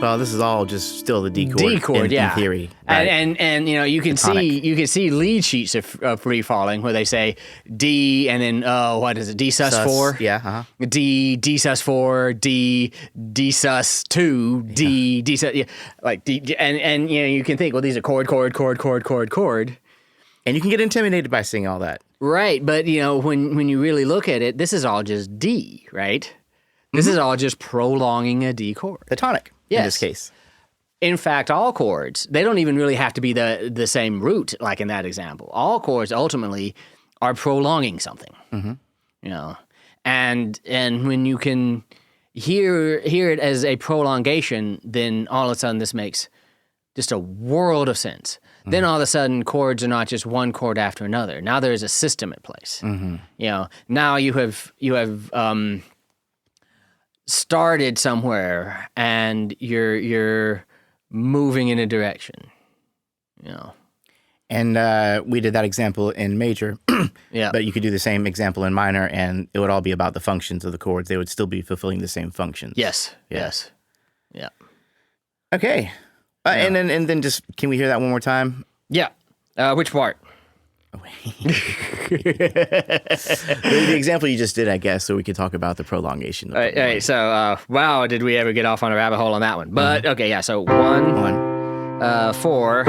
Well, this is all just still the D chord. D chord, in theory. Right? And you can see lead sheets of free falling where they say D and then what is it, D sus 4? Yeah. D sus 4, D sus 2, D sus, like D, and you can think, well, these are chord. And you can get intimidated by seeing all that. Right, but when you really look at it, this is all just D, right? This is all just prolonging a D chord. The tonic, in this case. In fact, all chords, they don't even really have to be the same root, like in that example. All chords ultimately are prolonging something. And when you can hear it as a prolongation, then all of a sudden this makes just a world of sense. Then all of a sudden chords are not just one chord after another. Now there is a system at place. Now you have started somewhere and you're moving in a direction. And we did that example in major. Yeah. But you could do the same example in minor, and it would all be about the functions of the chords. They would still be fulfilling the same functions. Yes. Yeah. Okay. And then just, can we hear that one more time? Yeah. Which part? The example you just did, I guess, so we could talk about the prolongation. Of all right, so, wow, did we ever get off on a rabbit hole on that one. But, okay, yeah, so 1, 4,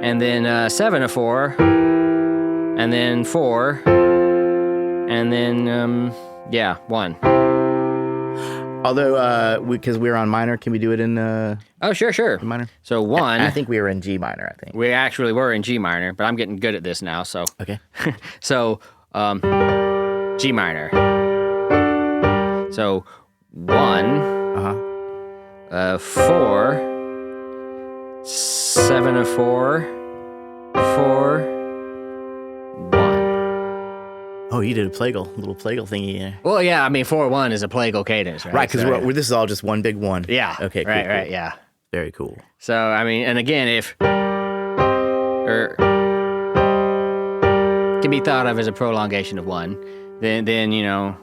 and then 7 of 4, and then 4, and then, 1. Although, because we're on minor, can we do it in Oh, sure. minor? So 1. I think we were in G minor, I think. We actually were in G minor, but I'm getting good at this now, so. Okay. So, G minor. So, 1, 4, 7 of 4, 4, 1. Oh, you did a little plagal thingy there. Well, yeah, I mean, 4/1 is a plagal cadence, right? Right, because this is all just one big one. Yeah. Okay, cool, Right, yeah. Very cool. So, I mean, and again, if can be thought of as a prolongation of 1, then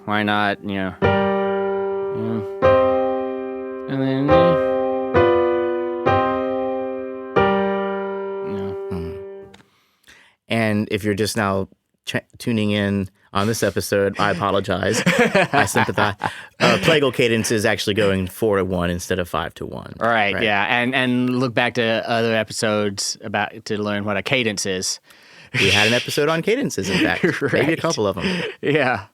why not, and then, And if you're just now tuning in on this episode, I apologize. I sympathize. Plagal cadence is actually going 4/1 instead of 5/1. Right, yeah, and look back to other episodes to learn what a cadence is. We had an episode on cadences, in fact. Right. Maybe a couple of them. Yeah.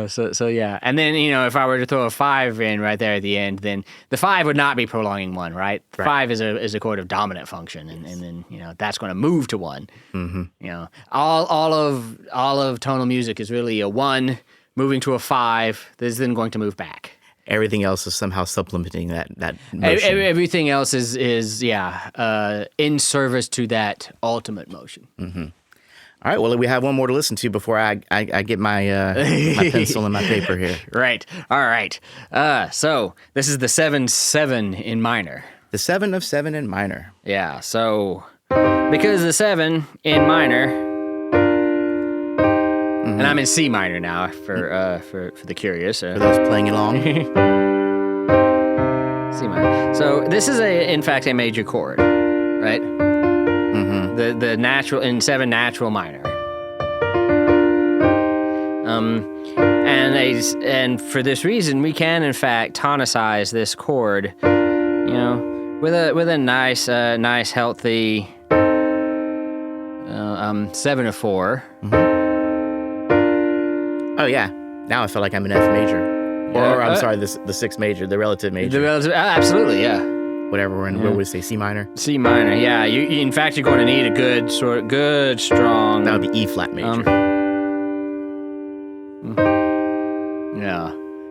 So yeah, and then if I were to throw a 5 in right there at the end, then the 5 would not be prolonging 1, right? 5 is a chord of dominant function, and then that's going to move to 1. Mm-hmm. All of tonal music is really a 1 moving to a 5 that is then going to move back. Everything else is somehow supplementing that motion. Everything else is in service to that ultimate motion. Mm-hmm. All right, well, we have one more to listen to before I get my my pencil and my paper here. Right. All right. So this is the 7/7 in minor. The 7 of 7 in minor. Yeah. So because the 7 in minor, and I'm in C minor now for the curious. For those playing along. C minor. So this is in fact a major chord, right? The natural in 7 natural minor. And for this reason, we can in fact tonicize this chord, with a nice healthy 7 of 4. Oh yeah, now I feel like I'm in F major, or I'm sorry, the 6 major, the relative major. Absolutely, yeah. Whatever we're in, what would we say, C minor? C minor, yeah. In fact, you're going to need a good strong. That would be E flat major.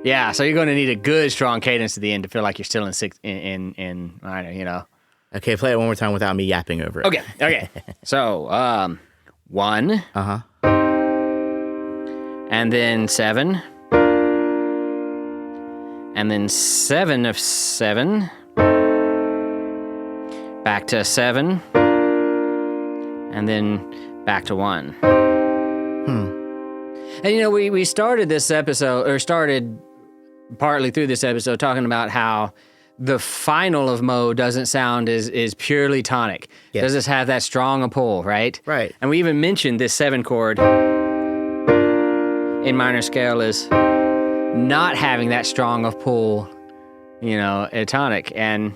Yeah. So you're going to need a good strong cadence at the end to feel like you're still in minor. Okay, play it one more time without me yapping over it. Okay. So 1. And then 7. And then 7 of 7. Back to 7, and then back to 1. And we started this episode, or started partly through this episode, talking about how the final of mode doesn't sound is purely tonic. Yes. Doesn't have that strong a pull, right? Right. And we even mentioned this 7 chord in minor scale is not having that strong of pull, a tonic. And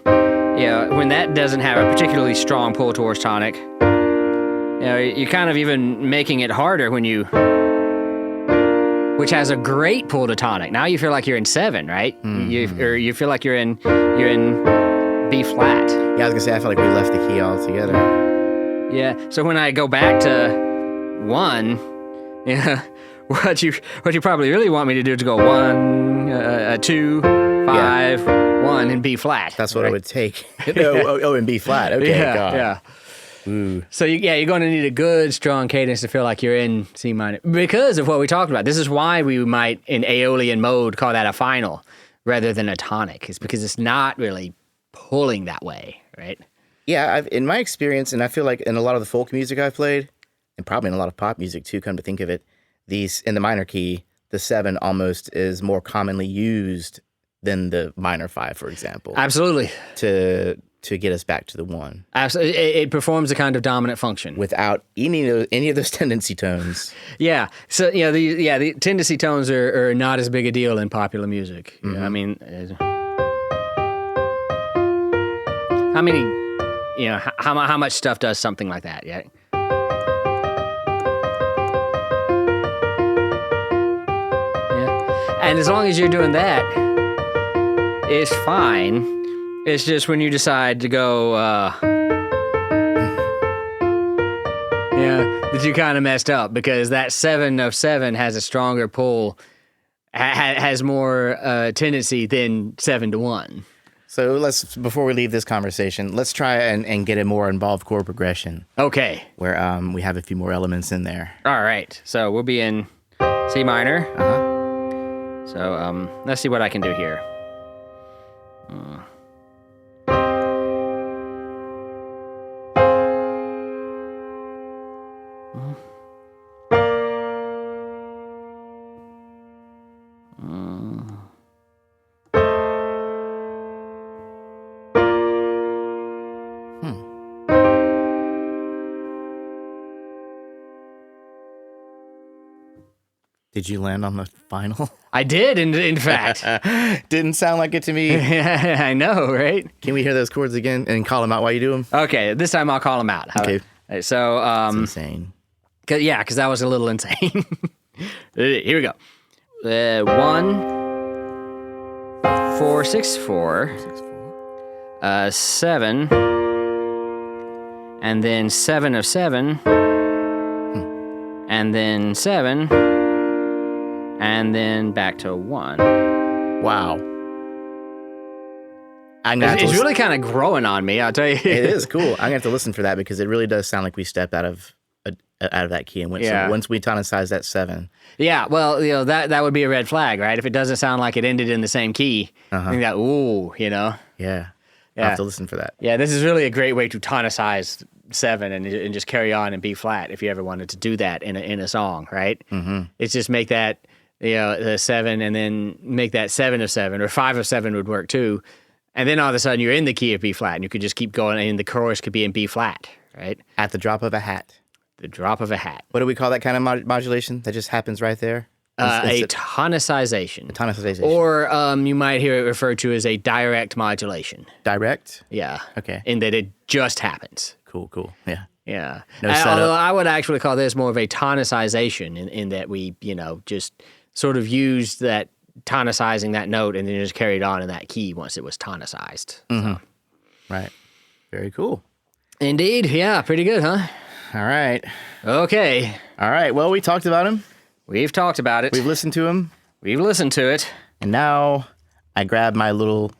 when that doesn't have a particularly strong pull towards tonic, you're kind of even making it harder when which has a great pull to tonic. Now you feel like you're in 7, right? You feel like you're in B flat. Yeah, I was gonna say I feel like we left the key altogether. Yeah. So when I go back to 1, what you probably really want me to do is go 1, 2, 5, 1, and B flat. That's what I would take. And B flat. Okay, God. Yeah. Ooh. So you're going to need a good strong cadence to feel like you're in C minor because of what we talked about. This is why we might in Aeolian mode call that a final rather than a tonic. It's because it's not really pulling that way, right? Yeah, in my experience, and I feel like in a lot of the folk music I've played, and probably in a lot of pop music too, come to think of it, these in the minor key, the 7 almost is more commonly used than the minor 5, for example. Absolutely. To get us back to the 1. Absolutely. It performs a kind of dominant function. Without any of those tendency tones. Yeah. So, the tendency tones are not as big a deal in popular music. Mm-hmm. I mean, how many, how much stuff does something like that, yeah? Yeah. And as long as you're doing that, it's fine. It's just when you decide to go, that you kind of messed up because that 7 of 7 has a stronger pull, has more tendency than 7 to 1. So before we leave this conversation, let's try and get a more involved chord progression. Okay. Where we have a few more elements in there. All right. So we'll be in C minor. So let's see what I can do here. Did you land on the final? I did, in fact. Didn't sound like it to me. I know, right? Can we hear those chords again and call them out while you do them? Okay, this time I'll call them out. Okay. So, That's insane. Because that was a little insane. Here we go. 1, 4, 6, 4, 7, and then 7 of 7, and then 7, and then back to 1. Wow. It's really kind of growing on me, I'll tell you. It is cool. I'm going to have to listen for that because it really does sound like we stepped out of out of that key. And Yeah. once we tonicize that 7. Yeah, well, that would be a red flag, right? If it doesn't sound like it ended in the same key, I think that, ooh, Yeah. Yeah. I'll have to listen for that. Yeah, this is really a great way to tonicize 7 and just carry on in B flat if you ever wanted to do that in a song, right? Mm-hmm. It's just make that the 7 and then make that 7 of 7 or 5 of 7 would work too, and then all of a sudden you're in the key of B flat and you could just keep going and the chorus could be in B flat, right? At the drop of a hat. The drop of a hat. What do we call that kind of modulation that just happens right there? A tonicization. A tonicization. Or you might hear it referred to as a direct modulation. Direct? Yeah. Okay. In that it just happens. Cool. Yeah. Yeah. No setup. Although I would actually call this more of a tonicization in that we, just sort of used that tonicizing that note and then just carried on in that key once it was tonicized. Mm-hmm. Right. Very cool. Indeed. Yeah. Pretty good, huh? All right. Okay. All right. Well, we talked about him. We've talked about it. We've listened to him. We've listened to it. And now I grab my little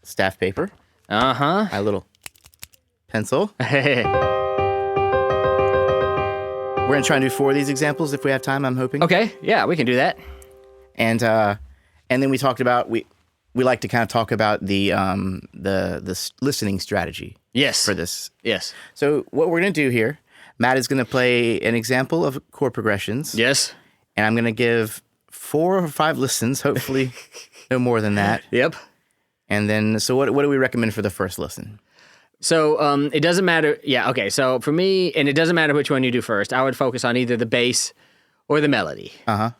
staff paper. Uh-huh. My little pencil. We're going to try and do 4 of these examples if we have time, I'm hoping. Okay. Yeah, we can do that. And then we talked about we like to kind of talk about the listening strategy. Yes. For this. Yes. So what we're going to do here, Matt is going to play an example of chord progressions. Yes. And I'm going to give 4 or 5 listens, hopefully no more than that. Yep. And then, so what do we recommend for the first listen? So it doesn't matter. Yeah, okay. So for me, and it doesn't matter which one you do first, I would focus on either the bass or the melody. Uh-huh.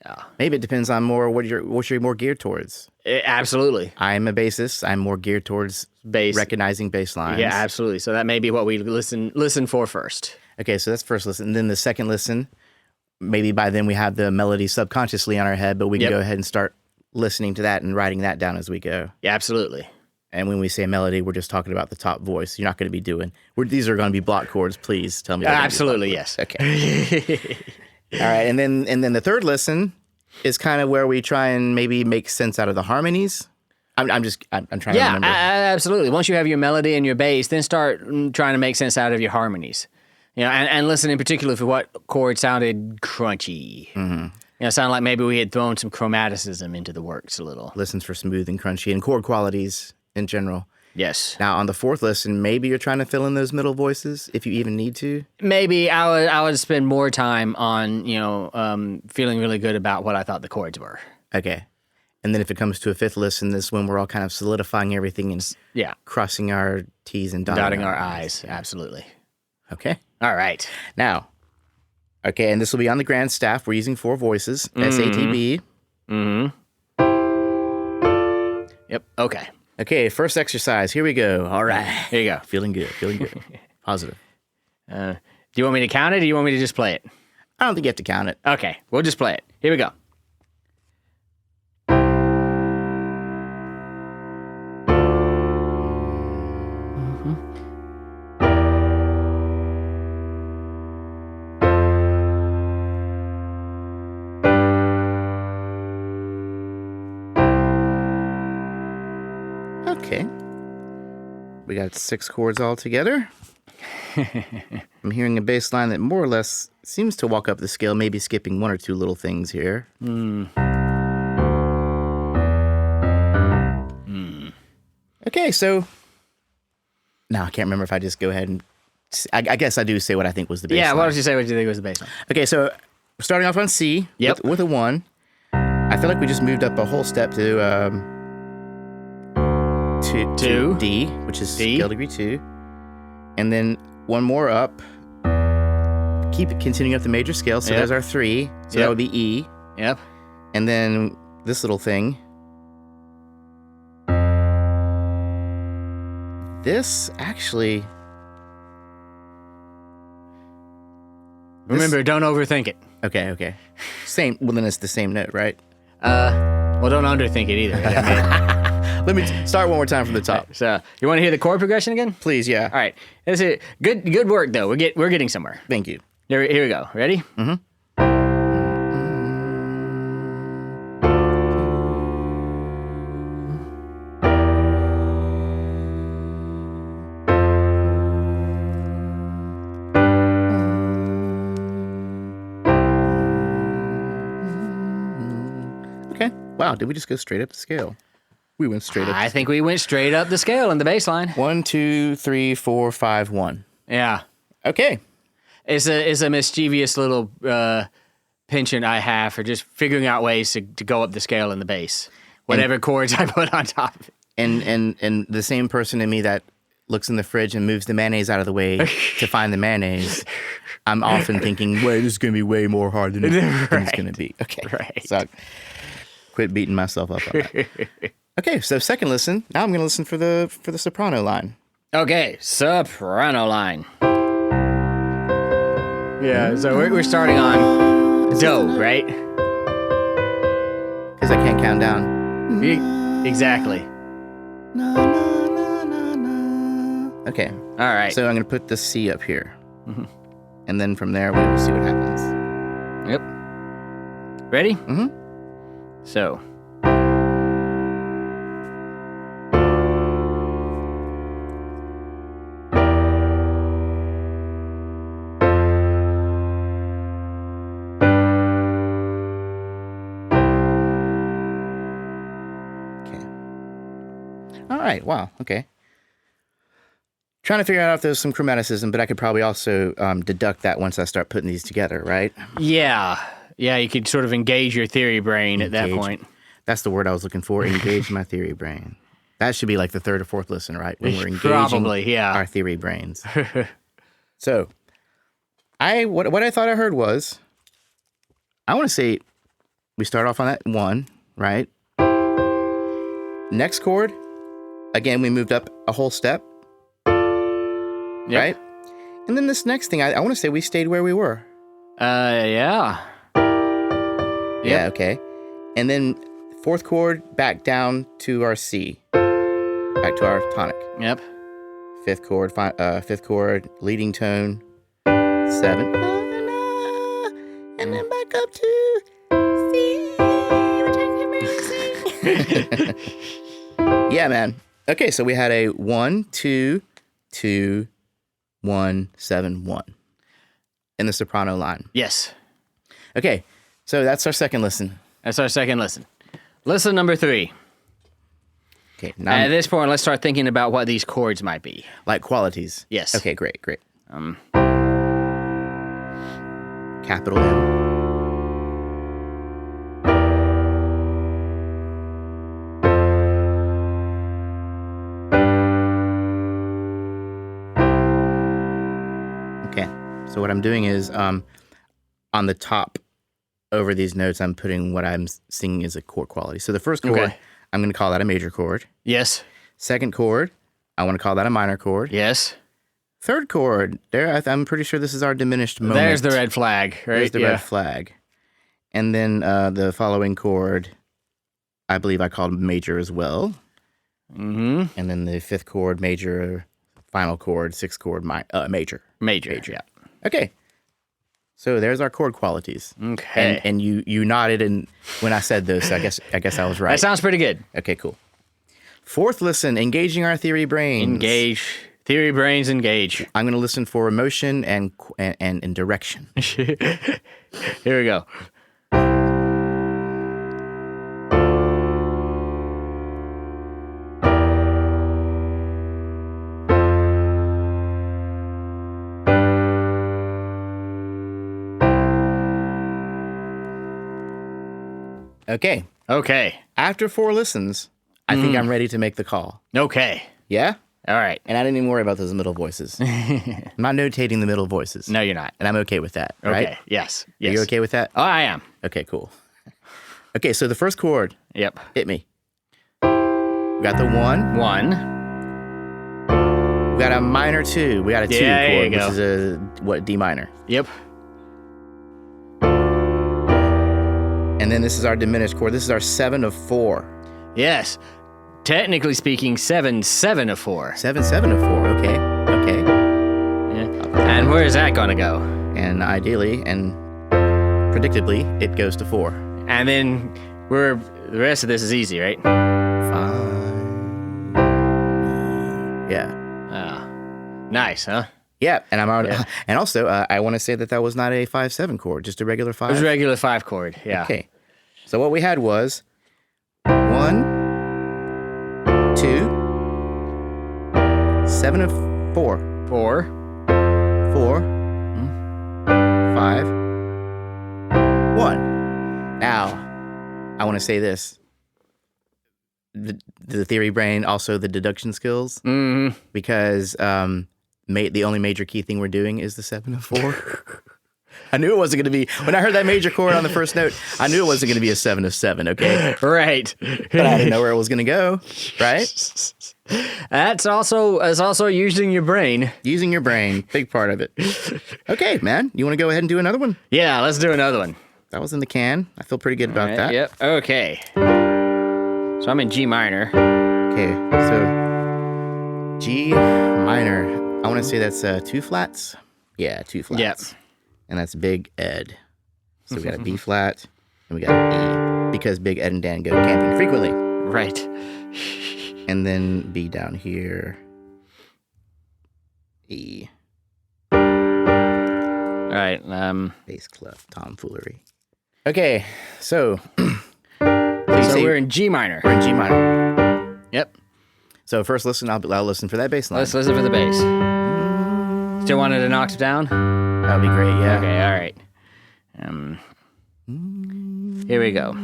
Yeah. Maybe it depends on what you're more geared towards. Absolutely. I'm a bassist. I'm more geared towards bass, recognizing bass lines. Yeah, absolutely. So that may be what we listen for first. Okay, so that's first listen. And then the second listen, maybe by then we have the melody subconsciously on our head, but we can go ahead and start listening to that and writing that down as we go. Yeah, absolutely. And when we say melody, we're just talking about the top voice. You're not going to be doing. These are going to be block chords. Please tell me. Absolutely, yes. Okay. All right, and then the third listen is kind of where we try and maybe make sense out of the harmonies. I'm trying to remember. Yeah, absolutely. Once you have your melody and your bass, then start trying to make sense out of your harmonies. And listen in particular for what chord sounded crunchy. Mm-hmm. Sounded like maybe we had thrown some chromaticism into the works a little. Listens for smooth and crunchy and chord qualities in general. Yes. Now on the fourth listen, maybe you're trying to fill in those middle voices if you even need to. Maybe I would spend more time on feeling really good about what I thought the chords were. Okay. And then if it comes to a fifth listen, this is when we're all kind of solidifying everything and crossing our T's and dotting our I's. Absolutely. Okay. All right. Now, okay, and this will be on the grand staff. We're using 4 voices, SATB. Mm-hmm. Yep. Okay. Okay, first exercise. Here we go. All right. Here you go. Feeling good. Positive. Do you want me to count it or do you want me to just play it? I don't think you have to count it. Okay, we'll just play it. Here we go. Okay. We got 6 chords all together. I'm hearing a bass line that more or less seems to walk up the scale, maybe skipping 1 or 2 little things here. Okay, so now I can't remember if I just go ahead and I guess I do say what I think was the bass line. Yeah, why don't you say what you think was the bass line? Okay, so we're starting off on C with a 1. I feel like we just moved up a whole step to D, which is scale degree 2. And then 1 more up. Keep it continuing up the major scale. So there's our 3. So that would be E. Yep. And then this little thing. This actually... Remember, don't overthink it. Okay. Same. Well, then it's the same note, right? Well, don't underthink it either. Let me start one more time from the top. Right, so, you want to hear the chord progression again? Please, yeah. All right. This is good work, though. We're getting somewhere. Thank you. Here we go. Ready? Mm-hmm. wow, did we just go straight up the scale? We went straight up. I think we went straight up the scale in the bass line. 1, 2, 3, 4, 5, 1. Yeah. Okay. It's a mischievous little penchant I have for just figuring out ways to go up the scale in the bass. Whatever chords I put on top of it. And the same person in me that looks in the fridge and moves the mayonnaise out of the way to find the mayonnaise, I'm often thinking, wait, this is going to be way more hard than it's going to be. Okay. Right. So quit beating myself up on that. Okay, so second listen. Now I'm going to listen for the soprano line. Okay, soprano line. Yeah, so we're starting on do, right? Because I can't count down. Exactly. Okay. All right. So I'm going to put the C up here. Mm-hmm. And then from there, we will see what happens. Yep. Ready? Mm-hmm. So. All right. Wow. Okay. Trying to figure out if there's some chromaticism, but I could probably also deduct that once I start putting these together, right? Yeah. Yeah, you could sort of engage your theory brain at that point. That's the word I was looking for. Engage my theory brain. That should be like the third or fourth listen, right? When we're engaging our theory brains. So, what I thought I heard was, I want to say we start off on that 1, right? Next chord, again, we moved up a whole step. Yep. Right? And then this next thing, I want to say we stayed where we were. Yeah. Yeah, okay. And then fourth chord, back down to our C. Back to our tonic. Yep. Fifth chord, leading tone, 7. And then back up to C. Yeah, man. Okay, so we had a 1, 2, 2, 1, 7, 1 in the soprano line. Yes. Okay, so that's our second listen. Listen number 3. Okay, now at this point, let's start thinking about what these chords might be. Like qualities. Yes. Okay, great. Capital M. So what I'm doing is on the top over these notes, I'm putting what I'm singing as a chord quality. So the first chord, I'm going to call that a major chord. Yes. Second chord, I want to call that a minor chord. Yes. Third chord, there, I'm pretty sure this is our diminished moment. There's the red flag, right? There's the red flag. And then the following chord, I believe I called major as well. Mm-hmm. And then the fifth chord, major, final chord, sixth chord, major. Major, yeah. Okay, so there's our chord qualities. Okay, and you nodded and when I said those, so I guess I was right. That sounds pretty good. Okay, cool. Fourth listen, engaging our theory brains. Engage theory brains. Engage. I'm going to listen for emotion and direction. Here we go. Okay. After 4 listens, I think I'm ready to make the call. Okay. Yeah? All right. And I didn't even worry about those middle voices. I'm not notating the middle voices. No, you're not. And I'm okay with that, right? Okay. Yes. Are you okay with that? Oh, I am. Okay, cool. Okay, so the first chord. Yep. Hit me. We got the 1. 1. We got a minor 2. We got a 2 chord, which is a, D minor. Yep. And then this is our diminished chord. This is our 7 of 4. Yes. Technically speaking, 7, 7 of 4. 7, 7 of 4. Okay. Yeah. And where is that going to go? And ideally and predictably, it goes to 4. And then the rest of this is easy, right? 5. Yeah. Nice, huh? Yeah, and I'm already, and also I want to say that was not a 5/7 chord, just a regular 5. It was a regular 5 chord. Yeah. Okay. So what we had was 7 of 4. 4. 4. 5. 1. Now, I want to say this. The theory brain, also the deduction skills, because the only major key thing we're doing is the 7 of 4. I knew it wasn't going to be, when I heard that major chord on the first note, I knew it wasn't going to be a 7 of 7, okay? Right. But I didn't know where it was going to go, right? That's also using your brain. Using your brain, big part of it. Okay, man, you want to go ahead and do another one? Yeah, let's do another one. That was in the can. I feel pretty good about that. Yep. Okay. So I'm in G minor. Okay, so G minor. I want to say that's 2 flats. Yeah, 2 flats. Yep. And that's Big Ed. So we got a B flat and we got an E because Big Ed and Dan go camping frequently. Right. And then B down here. E. All right. Bass clef tomfoolery. Okay, so. So we're in G minor. We're in G minor. Yep. So first listen, I'll listen for that bass line. Let's listen for the bass. Still want it an octave down? That'd be great, yeah. Okay, all right. Here we go.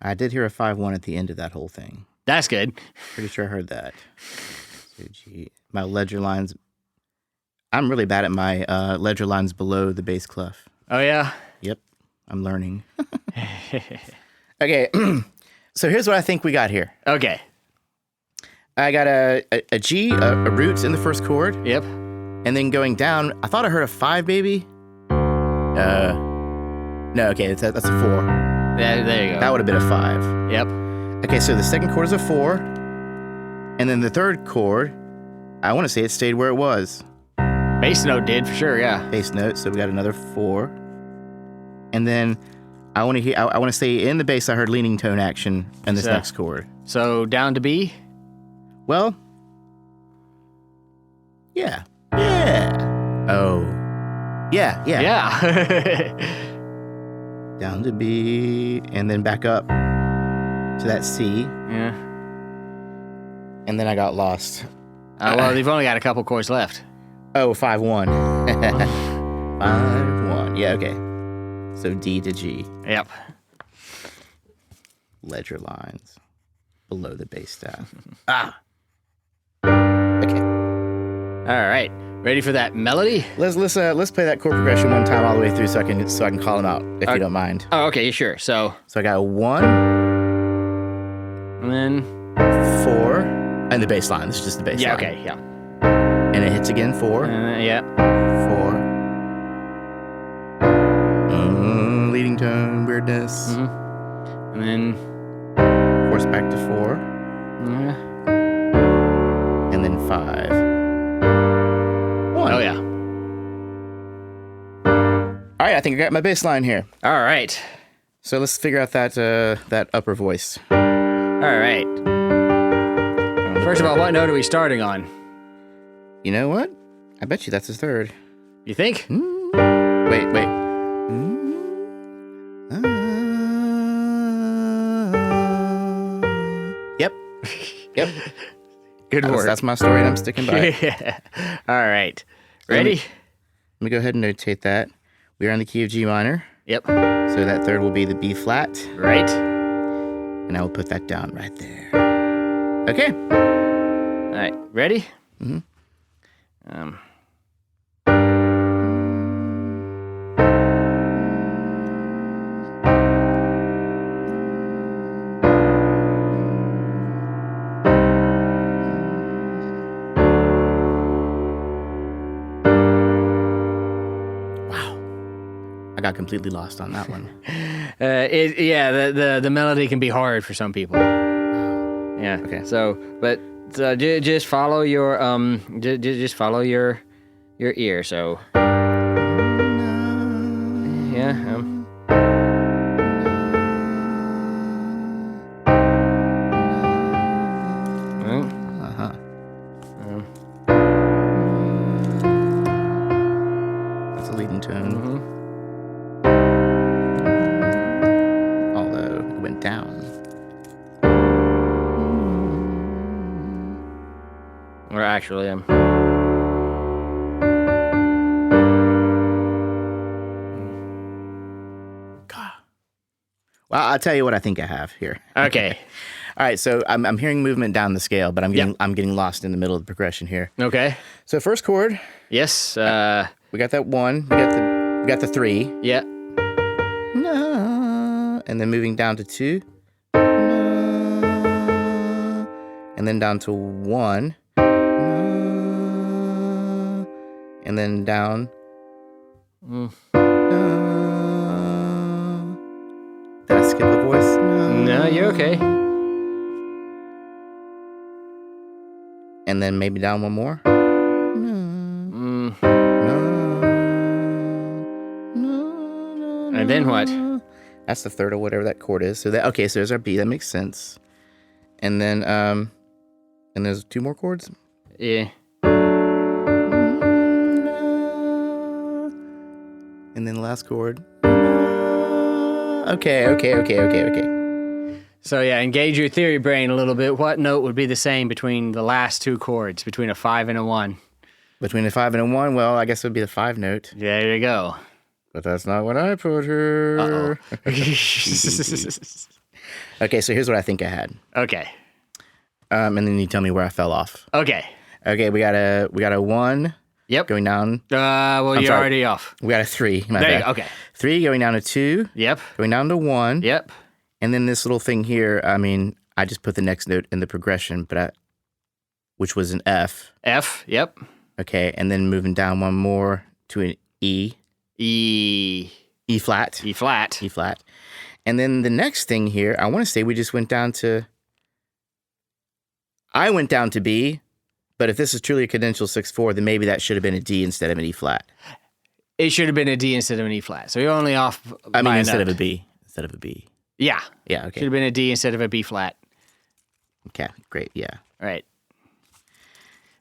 I did hear a 5-1 at the end of that whole thing. That's good. Pretty sure I heard that. So G, my ledger lines. I'm really bad at my ledger lines below the bass clef. Oh, yeah? Yep, I'm learning. Okay, so here's what I think we got here. Okay. I got a G, a roots in the first chord. Yep. And then going down, I thought I heard a 5, maybe. No, okay, that's a 4. There you go. That would have been a 5. Yep. Okay, so the second chord is a 4. And then the third chord, I want to say it stayed where it was. Bass note did, for sure, yeah. Bass note, so we got another 4. And then I want to say in the bass I heard leaning tone action in this next chord. So down to B? Well, yeah. Yeah. Oh. Yeah. Yeah. Down to B, and then back up to that C. Yeah. And then I got lost. Well, they've only got a couple chords left. Oh, 5-1. 5-1. Yeah, okay. So D to G. Yep. Ledger lines below the bass staff. Okay. All right. Ready for that melody? Let's play that chord progression one time all the way through so I can call them out if you don't mind. Oh, okay, sure. So I got a 1, and then 4, and the bass line. This is just the bass line. yeah, okay, yeah. And it hits again 4. Yeah. 4. Leading tone weirdness. And then Of course, back to 4. yeah. And then 5. 1. Oh yeah. All right, I think I got my bass line here. All right. So let's figure out that upper voice. All right. First of all, what note are we starting on? You know what? I bet you that's his third. You think? Wait. Yep. Good work. That's my story, and I'm sticking by it. Yeah. All right. Ready? Let me go ahead and notate that. We are in the key of G minor. Yep. So that third will be the B flat. Right. And I will put that down right there. Okay. All right. Ready? I got completely lost on that one. The melody can be hard for some people. Yeah. Okay. So, but just follow your just follow your ear. So. Yeah. That's a leading tone. Although it went down. Or actually, Well, I'll tell you what I think I have here. Okay. All right, so I'm hearing movement down the scale, but I'm getting lost in the middle of the progression here. Okay. So first chord, Yes. we got that 1. We got the 3. Yeah. No. And then moving down to 2. No. And then down to 1. No. And then down. No. Did I skip a voice? No, you're okay. And then maybe down one more. And then what? That's the third or whatever that chord is. So so there's our B. That makes sense. And then and there's 2 more chords. Yeah. And then the last chord. Okay. So yeah, engage your theory brain a little bit. What note would be the same between the last 2 chords, between a 5 and a 1? Between a 5 and a 1, well, I guess it would be the 5 note. There you go. But that's not what I put here. Uh-oh. Okay, so here's what I think I had. Okay. And then you tell me where I fell off. Okay. Okay, we got a 1 Yep. going down. Well, you're sorry. already off. We got a 3. My There you bad. go. Okay. 3 going down to 2. Yep. Going down to 1. Yep. And then this little thing here, I mean, I just put the next note in the progression, which was an F. F. Yep. Okay, and then moving down one more to an E. E. E flat. E flat. E flat. And then the next thing here, I want to say we just went down to... I went down to B, but if this is truly a cadential 6/4, then maybe that should have been a D instead of an E flat. It should have been a D instead of an E flat. So you're only off I mean, by a instead note. of a B. Instead of a B. Yeah. Yeah, Should okay. have been a D instead of a B flat. Okay, great, yeah. Right.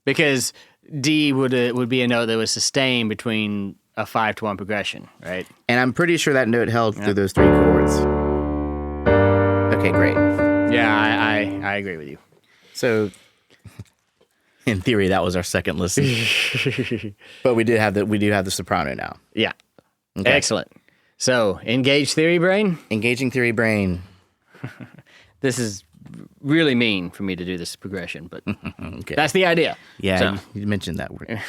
Because D would be a note that was sustained between a 5-to-1 progression, right? And I'm pretty sure that note held through those 3 chords. Okay, great. Yeah, I agree with you. So, in theory, that was our second listen. But we do have the soprano now. Yeah. Okay. Excellent. So, engage theory brain. Engaging theory brain. This is really mean for me to do this progression, but Okay. that's the idea. Yeah, So, you mentioned that word.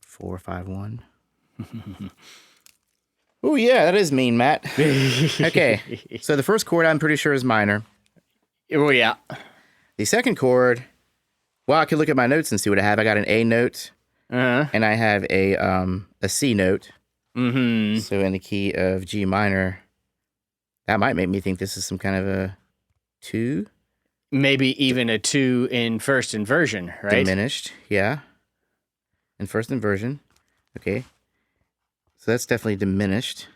4, 5, 1. Oh yeah, that is mean, Matt. Okay, so the first chord I'm pretty sure is minor. oh yeah. The second chord, well, I could look at my notes and see what I have. I got an A note, and I have a C note. Mm-hmm. So in the key of G minor, that might make me think this is some kind of a 2. Maybe even a 2 in first inversion, right? Diminished, yeah. In first inversion, okay. So that's definitely diminished.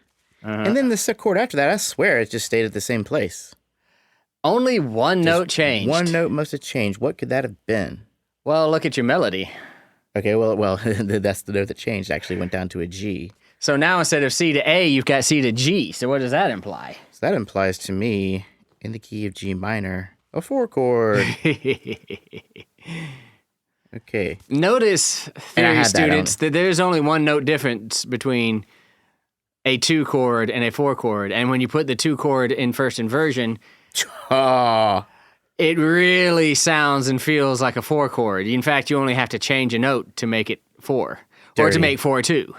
And then the chord after that, I swear it just stayed at the same place. Only one note changed. One note must have changed. What could that have been? Well, look at your melody. Okay, well, that's the note that changed. Actually went down to a G. So now instead of C to A, you've got C to G. So what does that imply? So that implies to me, in the key of G minor, a 4 chord. Okay. Notice, And I theory had that students, that there's only one note difference between a 2 chord and a 4 chord. And when you put the 2 chord in first inversion, Oh, it really sounds and feels like a 4 chord. In fact, you only have to change a note to make it 4. Or Dirty. to make 4-2.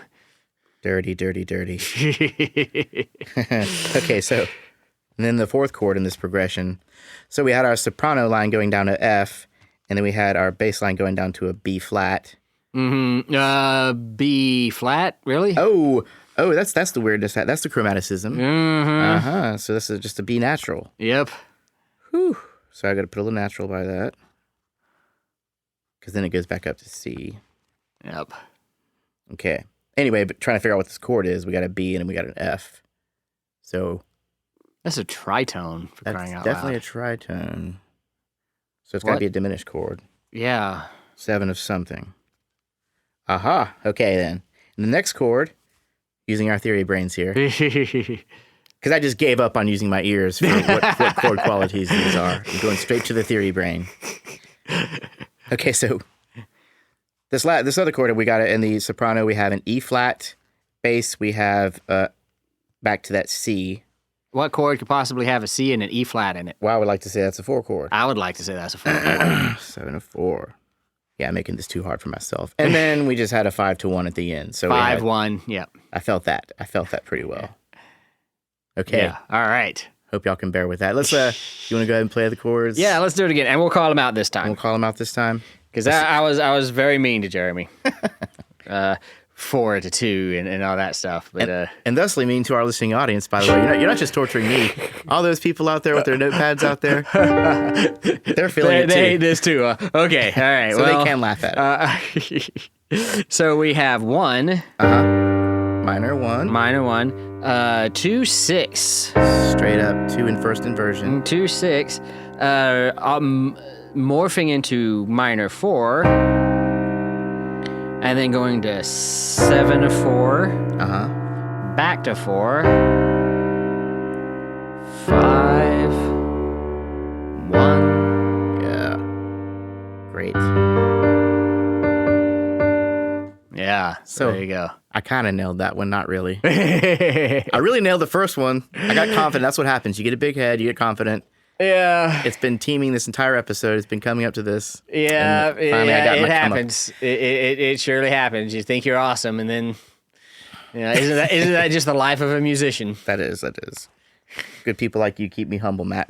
dirty, dirty, dirty. Okay, so and then the fourth chord in this progression. So we had our soprano line going down to F, and then we had our bass line going down to a B flat. B flat, really? Oh, that's the weirdness. That's the chromaticism. Mm-hmm. So this is just a B natural. Yep. Whew. So I got to put a little natural by that. Because then it goes back up to C. Yep. Okay. Anyway, but trying to figure out what this chord is, we got a B and then we got an F. So that's a tritone for crying out loud. Definitely a tritone. So it's got to be a diminished chord. Yeah. 7 of something. Aha. Okay, then. And the next chord, using our theory brains here, because I just gave up on using my ears for what chord qualities these are. I'm going straight to the theory brain. Okay, so this other chord, we got it in the soprano. We have an E flat. Bass, we have back to that C. What chord could possibly have a C and an E flat in it? Well, I would like to say that's a 4 chord. I would like to say that's a 4 chord. 7 of 4. Yeah, I'm making this too hard for myself. And then we just had a 5-1 at the end. So 5-1. Yep. I felt that pretty well. Okay. Yeah. All right. Hope y'all can bear with that. Let's. You want to go ahead and play the chords? Yeah, let's do it again, and we'll call them out this We'll time. call them out this time. Because I was very mean to Jeremy. 4-2 and all that stuff. But and thusly mean to our listening audience, by the way. You're not just torturing me. All those people out there with their notepads out there, they're feeling it too. They hate this too. Okay, all right. So they can laugh at it. So we have 1. Minor 1. Minor 1. 2-6. Straight up 2 in first inversion. 2-6. Morphing into minor 4. And then going to 7 of 4. Back to 4. 5. 1. Yeah. Great. Yeah. So there you go. I kind of nailed that one, not really. I really nailed the first one. I got confident. That's what happens. You get a big head, you get confident. Yeah. It's been teaming this entire episode. It's been coming up to this. Yeah, finally I got it my happens. It surely happens. You think you're awesome, and then, isn't that just the life of a musician? That is. Good people like you keep me humble, Matt.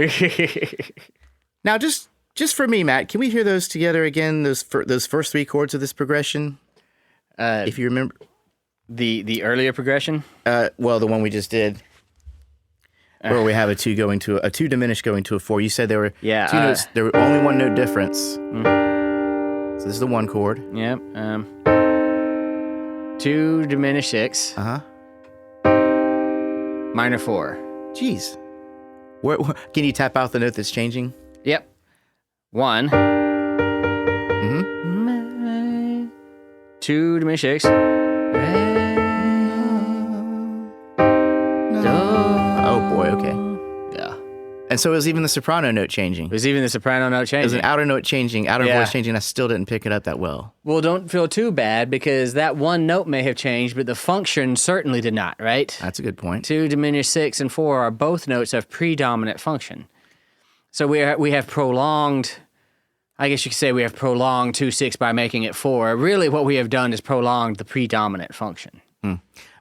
Now, just for me, Matt, can we hear those together again? Those first 3 chords of this progression, if you remember. The earlier progression. Well, the one we just did. Where we have a 2 going to a 2 diminished going to a 4. You said there were 2 notes. There were only 1 note difference. So this is the 1 chord. Yep. 2 diminished 6. Minor 4. Jeez. Where, can you tap out the note that's changing? Yep. 1. 2 diminished 6. Okay. Yeah. And so it was even the soprano note changing. It was even the soprano note changing. It was an outer note changing, outer voice changing. I still didn't pick it up that well. Well, don't feel too bad because that one note may have changed, but the function certainly did not, right? That's a good point. 2 diminished 6 and 4 are both notes of predominant function. So we have prolonged, I guess you could say we have prolonged 2-6 by making it 4. Really what we have done is prolonged the predominant function.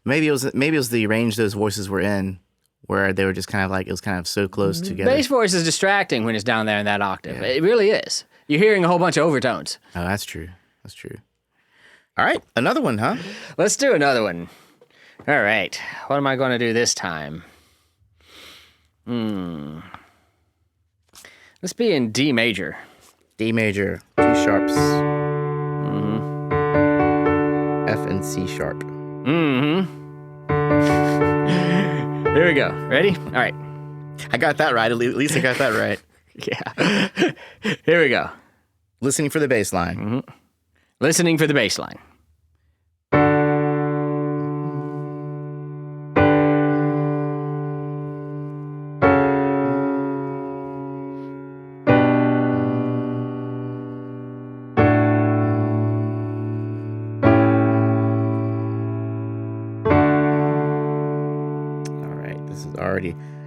Maybe it was the range those voices were in, where they were just kind of like, it was kind of so close together. Bass voice is distracting when it's down there in that octave. Yeah. It really is. You're hearing a whole bunch of overtones. Oh, that's true. All right, another one, huh? Let's do another one. All right, what am I going to do this time? Let's be in D major. D major, 2 sharps. F and C sharp. Here we go. Ready? All right. I got that right. At least I got that right. Yeah. Here we go. Listening for the bass line. Listening for the bass line.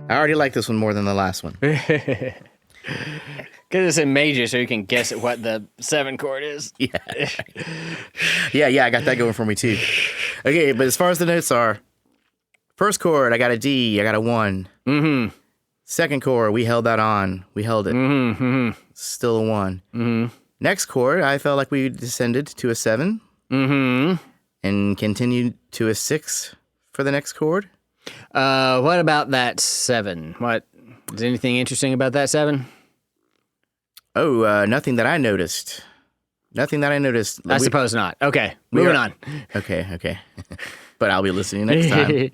I already like this one more than the last one. Because it's in major, so you can guess at what the 7 chord is. Yeah. yeah, I got that going for me too. Okay, but as far as the notes are, first chord, I got a D, I got a 1. Second chord, we held that on. We held it. Still a 1. Next chord, I felt like we descended to a 7. Mm-hmm. And continue to a 6 for the next chord. What about that 7? What is anything interesting about that 7? Oh, nothing that I noticed. Nothing that I noticed. I suppose not. Okay, moving on. Okay. But I'll be listening next time.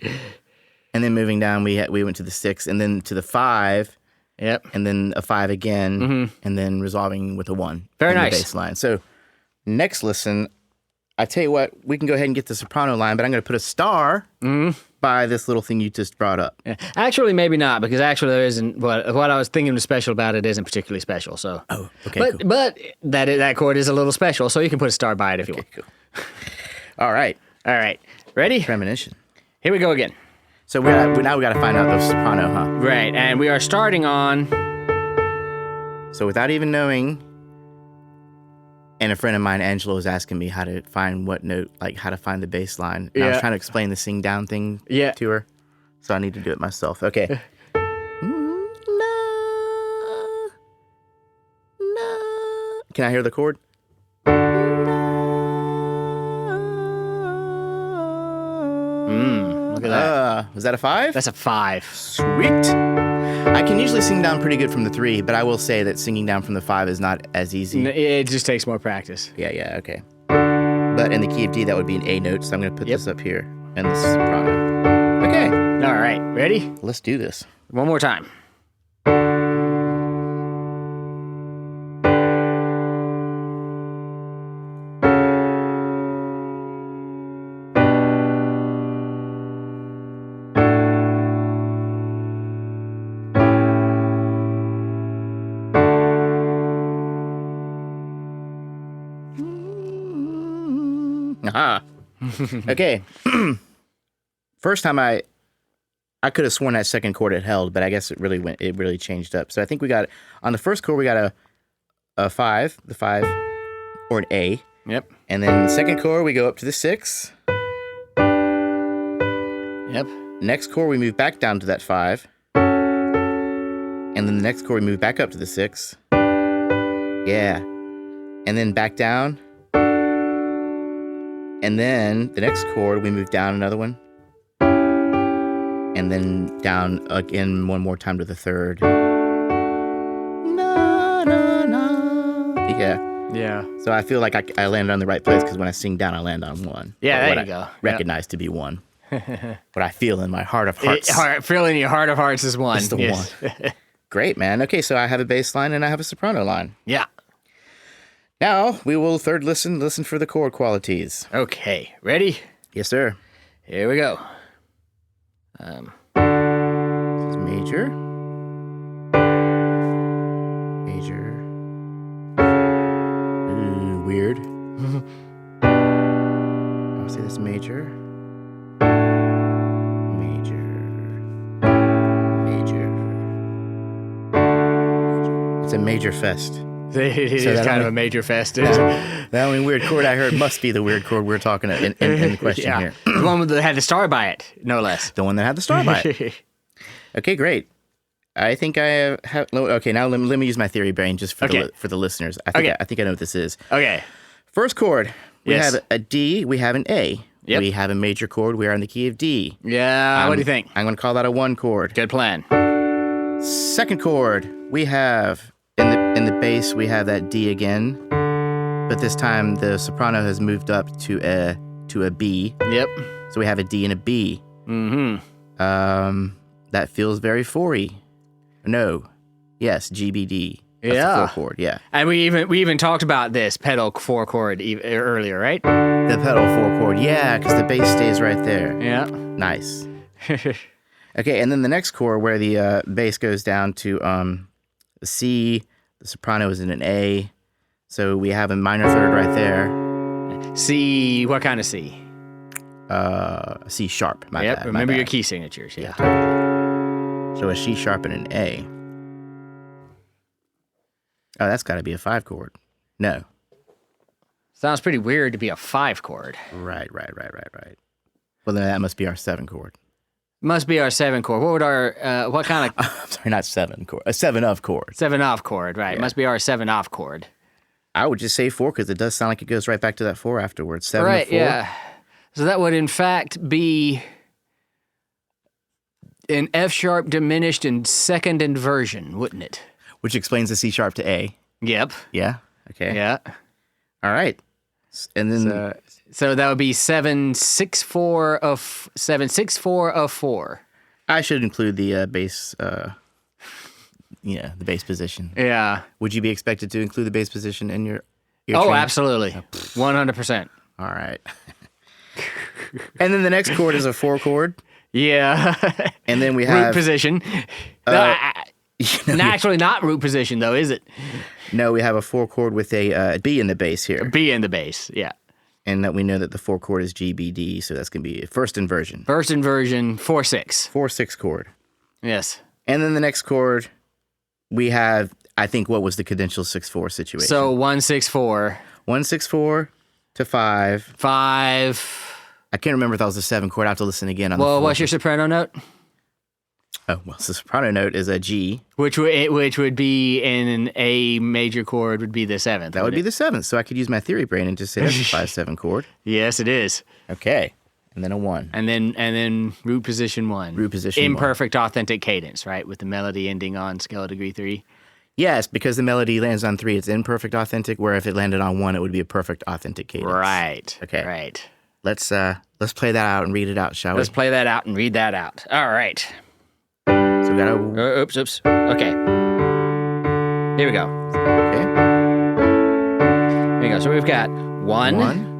And then moving down, we went to the 6, and then to the 5. Yep. And then a 5 again, and then resolving with a 1. Very in nice. The bass line. So next listen, I tell you what, we can go ahead and get the soprano line, but I'm going to put a star by this little thing you just brought up. Yeah. Actually, maybe not, because actually there isn't. What I was thinking was special about it isn't particularly special. So. Oh, okay. But cool. but that chord is a little special, so you can put a star by it if you want. Cool. All right. Ready? Premonition. Here we go again. So now we got to find out the soprano, huh? Right, and we are starting on. So without even knowing, and a friend of mine, Angela, was asking me how to find what note, like how to find the bass line. And I was trying to explain the sing down thing to her. So I need to do it myself. Okay. Can I hear the chord? Look at that. Was that a 5? That's a 5. Sweet. I can usually sing down pretty good from the 3, but I will say that singing down from the 5 is not as easy. It just takes more practice. Yeah, okay. But in the key of D, that would be an A note, so I'm going to put this up here, and this is soprano. Okay. All right, ready? Let's do this. One more time. Aha. Okay. First time I could have sworn that second chord had held, but I guess it really changed up. So I think we got, on the first chord, we got a 5, the 5, or an A. Yep. And then second chord, we go up to the 6. Yep. Next chord, we move back down to that 5. And then the next chord, we move back up to the 6. Yeah. And then back down. And then the next chord, we move down another one. And then down again one more time to the 3rd. Na, na, na. Yeah. Yeah. So I feel like I landed on the right place because when I sing down, I land on 1. Yeah, there what you I go. recognize to be 1. What I feel in my heart of hearts. Feeling your heart of hearts is 1. It's the 1. Great, man. Okay, so I have a bass line and I have a soprano line. Yeah. Now we will third listen for the chord qualities. Okay, ready? Yes, sir. Here we go. This is major. Major. Ooh, weird. I'll say this major. Major. Major. It's a major fest. It is kind of a major fest. The only weird chord I heard must be the weird chord we're talking in the question here. The one that had the star by it, no less. The one that had the star by it. Okay, great. I think I have. Okay, now let me use my theory brain just for the listeners. I think I know what this is. Okay. First chord, we have a D, we have an A. Yep. We have a major chord, we are in the key of D. Yeah, what do you think? I'm going to call that a 1 chord. Good plan. Second chord, we have in the bass we have that D again, but this time the soprano has moved up to a B. Yep. So we have a D and a B. Mm-hmm. That feels very 4-y. No. Yes, GBD. That's the 4 chord, yeah. And we even talked about this pedal 4 chord earlier, right? The pedal 4 chord, yeah, because the bass stays right there. Yeah. Nice. Okay, and then the next chord where the bass goes down to a C, the soprano is in an A, so we have a minor third right there. C, what kind of C? A C sharp, my bad. Remember my your bad. key signatures, yeah. Totally. So a C sharp and an A. Oh, that's got to be a 5 chord. No. Sounds pretty weird to be a 5 chord. Right. Well, then that must be our 7 chord. Must be our 7 chord. What would our, what kind of... I'm sorry, not 7 chord. A 7 of chord. 7 off chord, right. Yeah. Must be our 7 off chord. I would just say 4 because it does sound like it goes right back to that 4 afterwards. 7 right, to 4. yeah. So that would in fact be an F sharp diminished in second inversion, wouldn't it? Which explains the C sharp to A. Yep. Yeah. Okay. Yeah. All right. And then So that would be 7/6/4 of 7/6/4 of 4. I should include the bass. The bass position. Yeah. Would you be expected to include the bass position in your Oh, training? absolutely. 100%. All right. And then the next chord is a 4 chord. Yeah. And then we root have position. Actually, not root position though, is it? No, we have a 4 chord with a B in the bass here. B in the bass. Yeah. And that we know that the 4 chord is G, B, D, so that's going to be first inversion. First inversion, 4/6. 4/6 chord. Yes. And then the next chord, we have, I think, what was the cadential 6/4 situation? So 1/6/4. 1/6/4 to 5. 5. I can't remember if that was the 7 chord. I have to listen again on the Well, 4. what's your soprano note? Oh, well, the soprano note is a G. Which would be in an A major chord would be the 7th. That would be the 7th, so I could use my theory brain and just say that's a 5/7 chord. Yes, it is. Okay. And then a 1. And then root position 1. Root position 1. Imperfect authentic cadence, right? With the melody ending on scale degree 3. Yes, because the melody lands on 3, it's imperfect authentic, where if it landed on 1, it would be a perfect authentic cadence. Right. Okay. Right. Let's play that out and read it out, shall we? Let's play that out and read that out. All right. So we got a... Oops. Okay. Here we go. Okay. Here we go. So we've got 1.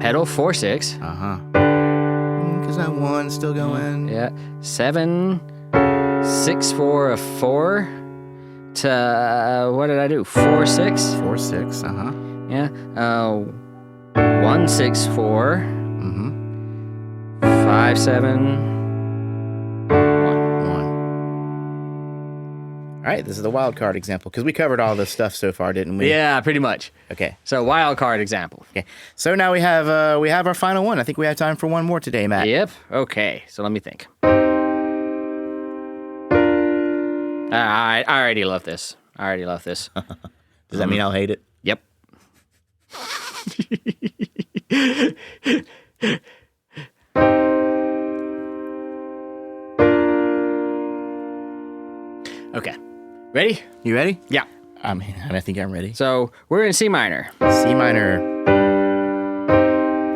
Pedal 4/6. Uh-huh. Because that 1's still going. Yeah. 7/6/4 of 4 to what did I do? 4/6. 4/6. Uh-huh. Yeah. 1/6/4. Mm-hmm. 5/7. 1. 1. All right, this is the wild card example because we covered all this stuff so far, didn't we? Yeah, pretty much. Okay. So wild card example. Okay. So now we have our final one. I think we have time for one more today, Matt. Yep. Okay. So let me think. I already love this. Does that mean I'll hate it? Yep. Okay. Ready? You ready? Yeah. I think I'm ready. So we're in C minor. C minor.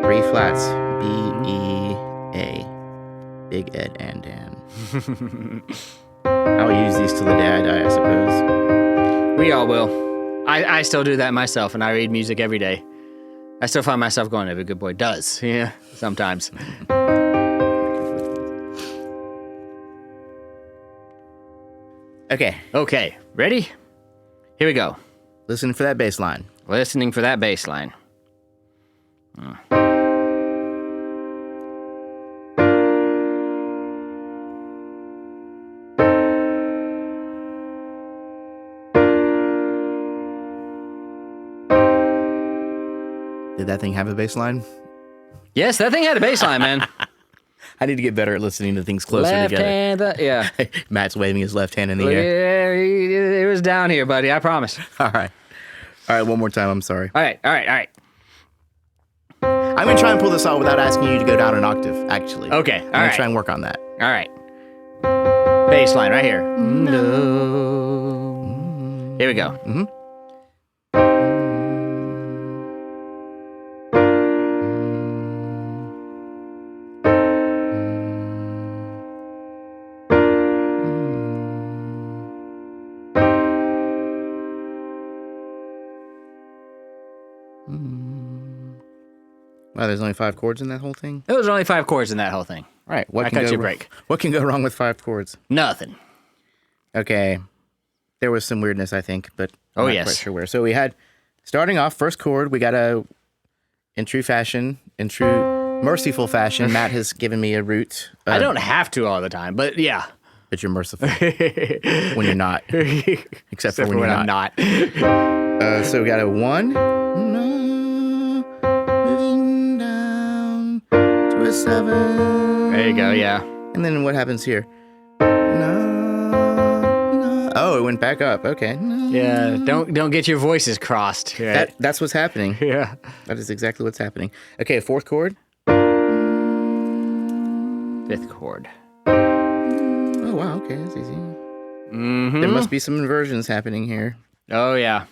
3 flats. B, E, A. Big Ed and Dan. I'll use these till the day I die, I suppose. We all will. I still do that myself, and I read music every day. I still find myself going, every good boy does. Yeah, sometimes. Okay. Okay, ready? Here we go. Listen for that bass line. Listening for that bass line. Did that thing have a bass line? Yes, that thing had a bass line, man. I need to get better at listening to things closer Left together. hand, yeah. Matt's waving his left hand in the air. Yeah, it was down here, buddy. I promise. All right. All right, one more time. I'm sorry. All right. I'm going to try and pull this off without asking you to go down an octave, actually. Okay, I'm going to try and work on that. All right. Bass line right here. No. Here we go. Mm-hmm. Wow, there's only 5 chords in that whole thing? There was only 5 chords in that whole thing. All right. I cut you a break. What can go wrong with 5 chords? Nothing. Okay. There was some weirdness, I think, but I'm not yes. quite sure where. So we had, starting off, first chord, we got in true merciful fashion, Matt has given me a root. I don't have to all the time, but yeah. But you're merciful when you're not. Except for when you're I'm not. not. So we got a 1. Moving down to a 7. There you go, yeah. And then what happens here? Oh, it went back up. Okay. Yeah, don't get your voices crossed. Right? That's what's happening. Yeah. That is exactly what's happening. Okay, fourth chord. Fifth chord. Oh, wow. Okay, that's easy. Mm-hmm. There must be some inversions happening here. Oh, yeah.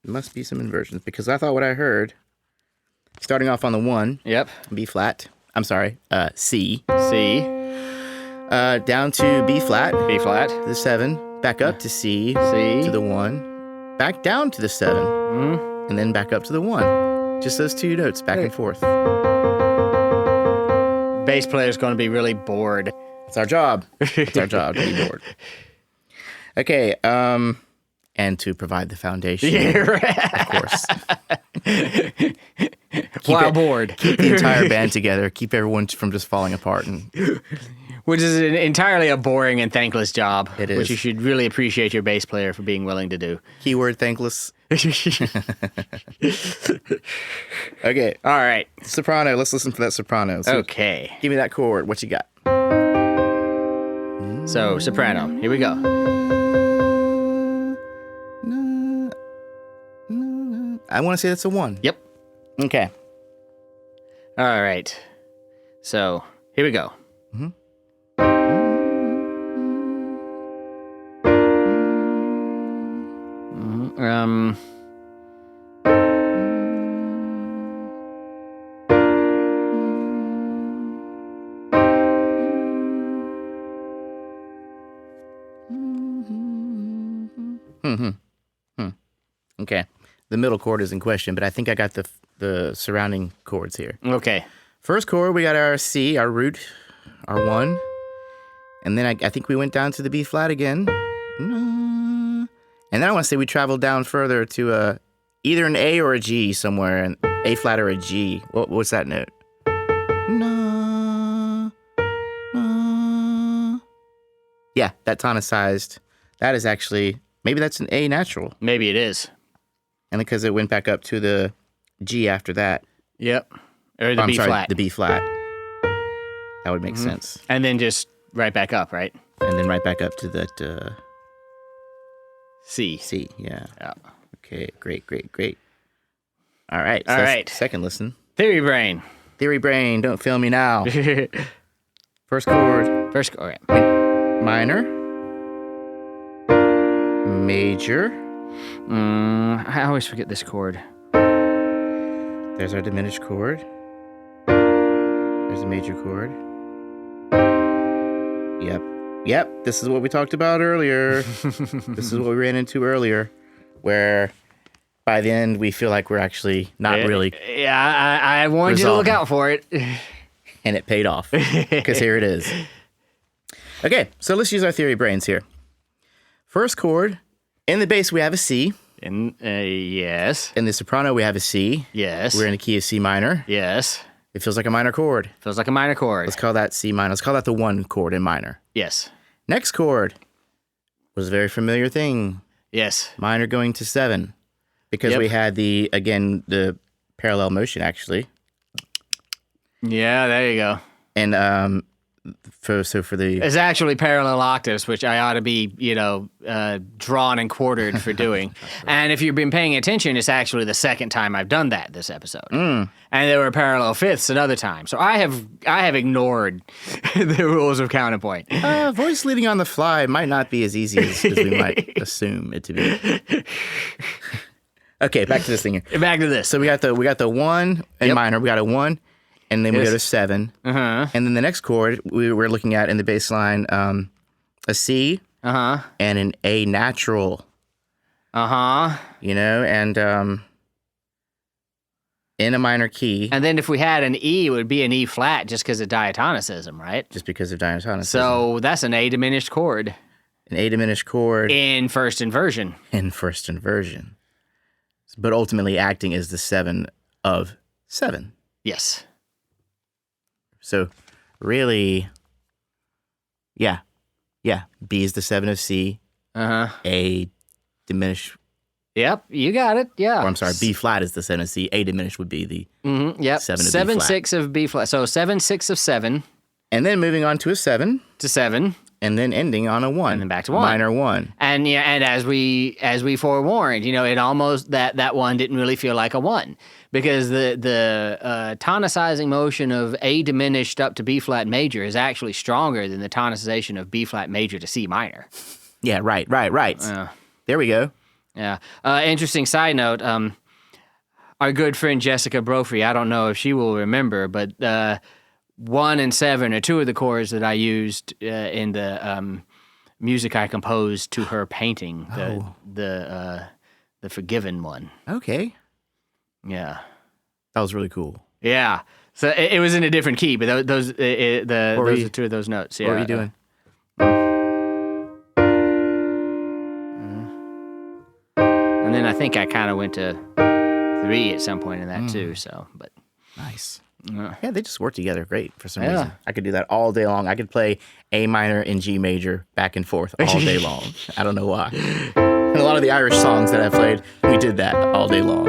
There must be some inversions because I thought what I heard, starting off on the 1, Yep. B flat. I'm sorry, C. C. Down to B flat, B flat. to the 7, back up to C, C. to the 1, back down to the 7, and then back up to the 1. Just those 2 notes, back and forth. Bass player's going to be really bored. It's our job. It's our job to be bored. Okay, and to provide the foundation, of course. While bored. Keep the entire band together. Keep everyone from just falling apart. Which is entirely a boring and thankless job. It is. Which you should really appreciate your bass player for being willing to do. Keyword thankless. Okay. All right. Soprano. Let's listen for that soprano. So Okay. give me that chord. What you got? So, soprano. Here we go. I want to say that's a 1. Yep. Okay. All right. So, here we go. Um. Okay. The middle chord is in question, but I think I got the surrounding chords here. Okay. First chord, we got our C, our root, our 1. And then I think we went down to the B flat again. And then I want to say we traveled down further to either an A or a G somewhere, an A flat or a G. What's that note? Yeah, that tonicized. That is actually, maybe that's an A natural. Maybe it is. And because it went back up to the G after that. Yep. Or the I'm B sorry, flat. the B flat. That would make sense. And then just right back up, right? And then right back up to that C. C. Yeah. Yeah. Okay. Great. All right. All right. Second listen. Theory brain. Theory brain. Don't fail me now. First chord. First chord. Okay. Minor. Major. I always forget this chord. There's our diminished chord. There's a major chord. Yep. This is what we talked about earlier. This is what we ran into earlier, where by the end we feel like we're actually not really. Yeah, I wanted you to look out for it. And it paid off, because here it is. Okay, so let's use our theory brains here. First chord, in the bass we have a C. Yes. In the soprano we have a C. Yes. We're in a key of C minor. Yes. It feels like a minor chord. Feels like a minor chord. Let's call that C minor. Let's call that the 1 chord in minor. Yes. Next chord was a very familiar thing. Yes. Minor going to 7. Because we had the parallel motion actually. Yeah, there you go. And for the it's actually parallel octaves, which I ought to be, drawn and quartered for doing. And if you've been paying attention, it's actually the second time I've done that this episode. And there were parallel fifths another time. So I have ignored the rules of counterpoint. Voice leading on the fly might not be as easy as we might assume it to be. Okay, back to this thing here. Back to this. So we got the 1 in minor. We got a 1. And then we go to 7. Uh-huh. And then the next chord we're looking at in the bass line, a C Uh-huh. and an A natural. Uh-huh. And in a minor key. And then if we had an E, it would be an E flat just because of diatonicism, right? Just because of diatonicism. So that's an A diminished chord. An A diminished chord. In first inversion. In first inversion. But ultimately acting as the 7 of 7. Yes. So really, yeah. B is the 7 of C. Uh-huh. A diminished. Yep, you got it. Yeah. Or I'm sorry, B flat is the 7 of C. A diminished would be the 7 of B flat. 7/6 of B flat. So 7/6 of 7. And then moving on to a 7. To 7. and then ending on a 1. And then back to 1. Minor 1. And and as we forewarned, it almost that 1 didn't really feel like a 1 because the tonicizing motion of A diminished up to B flat major is actually stronger than the tonicization of B flat major to C minor. Yeah, right. There we go. Yeah. Interesting side note. Our good friend Jessica Brophy, I don't know if she will remember, but 1 and 7 are 2 of the chords that I used in the music I composed to her painting, the Forgiven one. Okay. Yeah. That was really cool. Yeah. So it was in a different key, but those are 2 of those notes. Yeah. What were you doing? And then I think I kind of went to 3 at some point in that too. So, but nice. Yeah, they just work together great for some reason. I could do that all day long. I could play A minor and G major back and forth all day long. I don't know why. And a lot of the Irish songs that I played, we did that all day long.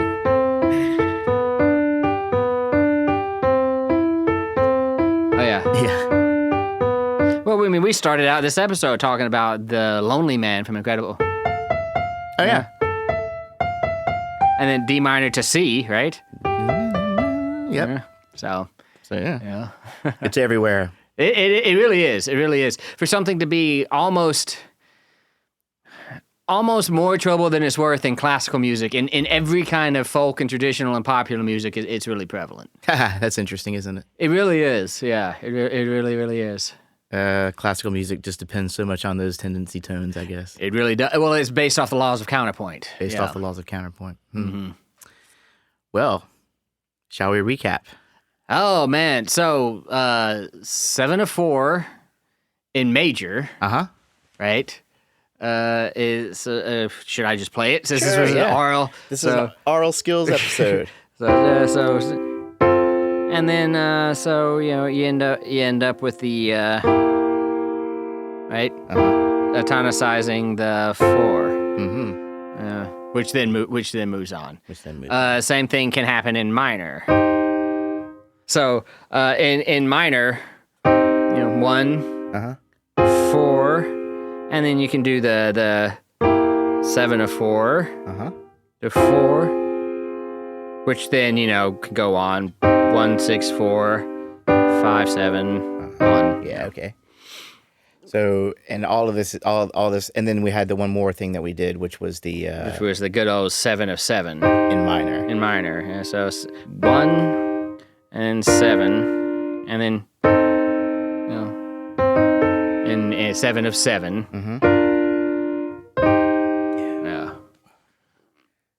Oh yeah. Yeah. Well, I mean, we started out this episode talking about the Lonely Man from Incredible. Oh yeah. And then D minor to C, right? Yep. Yeah. So yeah. It's everywhere. It really is. It really is. For something to be almost more trouble than it's worth in classical music, in every kind of folk and traditional and popular music, it's really prevalent. That's interesting, isn't it? It really is. Yeah. It really, really is. Classical music just depends so much on those tendency tones, I guess. It really does. Well, it's based off the laws of counterpoint. Based off the laws of counterpoint. Mm-hmm. Well, shall we recap? Oh, man. So, 7 of 4 in major. Uh-huh. Right? Is should I just play it? Since Sure, this was an oral. This is an oral skills episode. And then, you end up with the, right? Tonicizing the 4. Mm-hmm. Which then moves on. Same thing can happen in minor. So, in minor, 1, 4, and then you can do the 7 of 4, to 4, which then, can go on 1, 6, 4, 5, 7, 1. Yeah, okay. So, and all of this, all this, and then we had the one more thing that we did, which was the good old 7 of 7 in minor. Yeah, so 1 and 7, and then in 7 of 7. Yeah.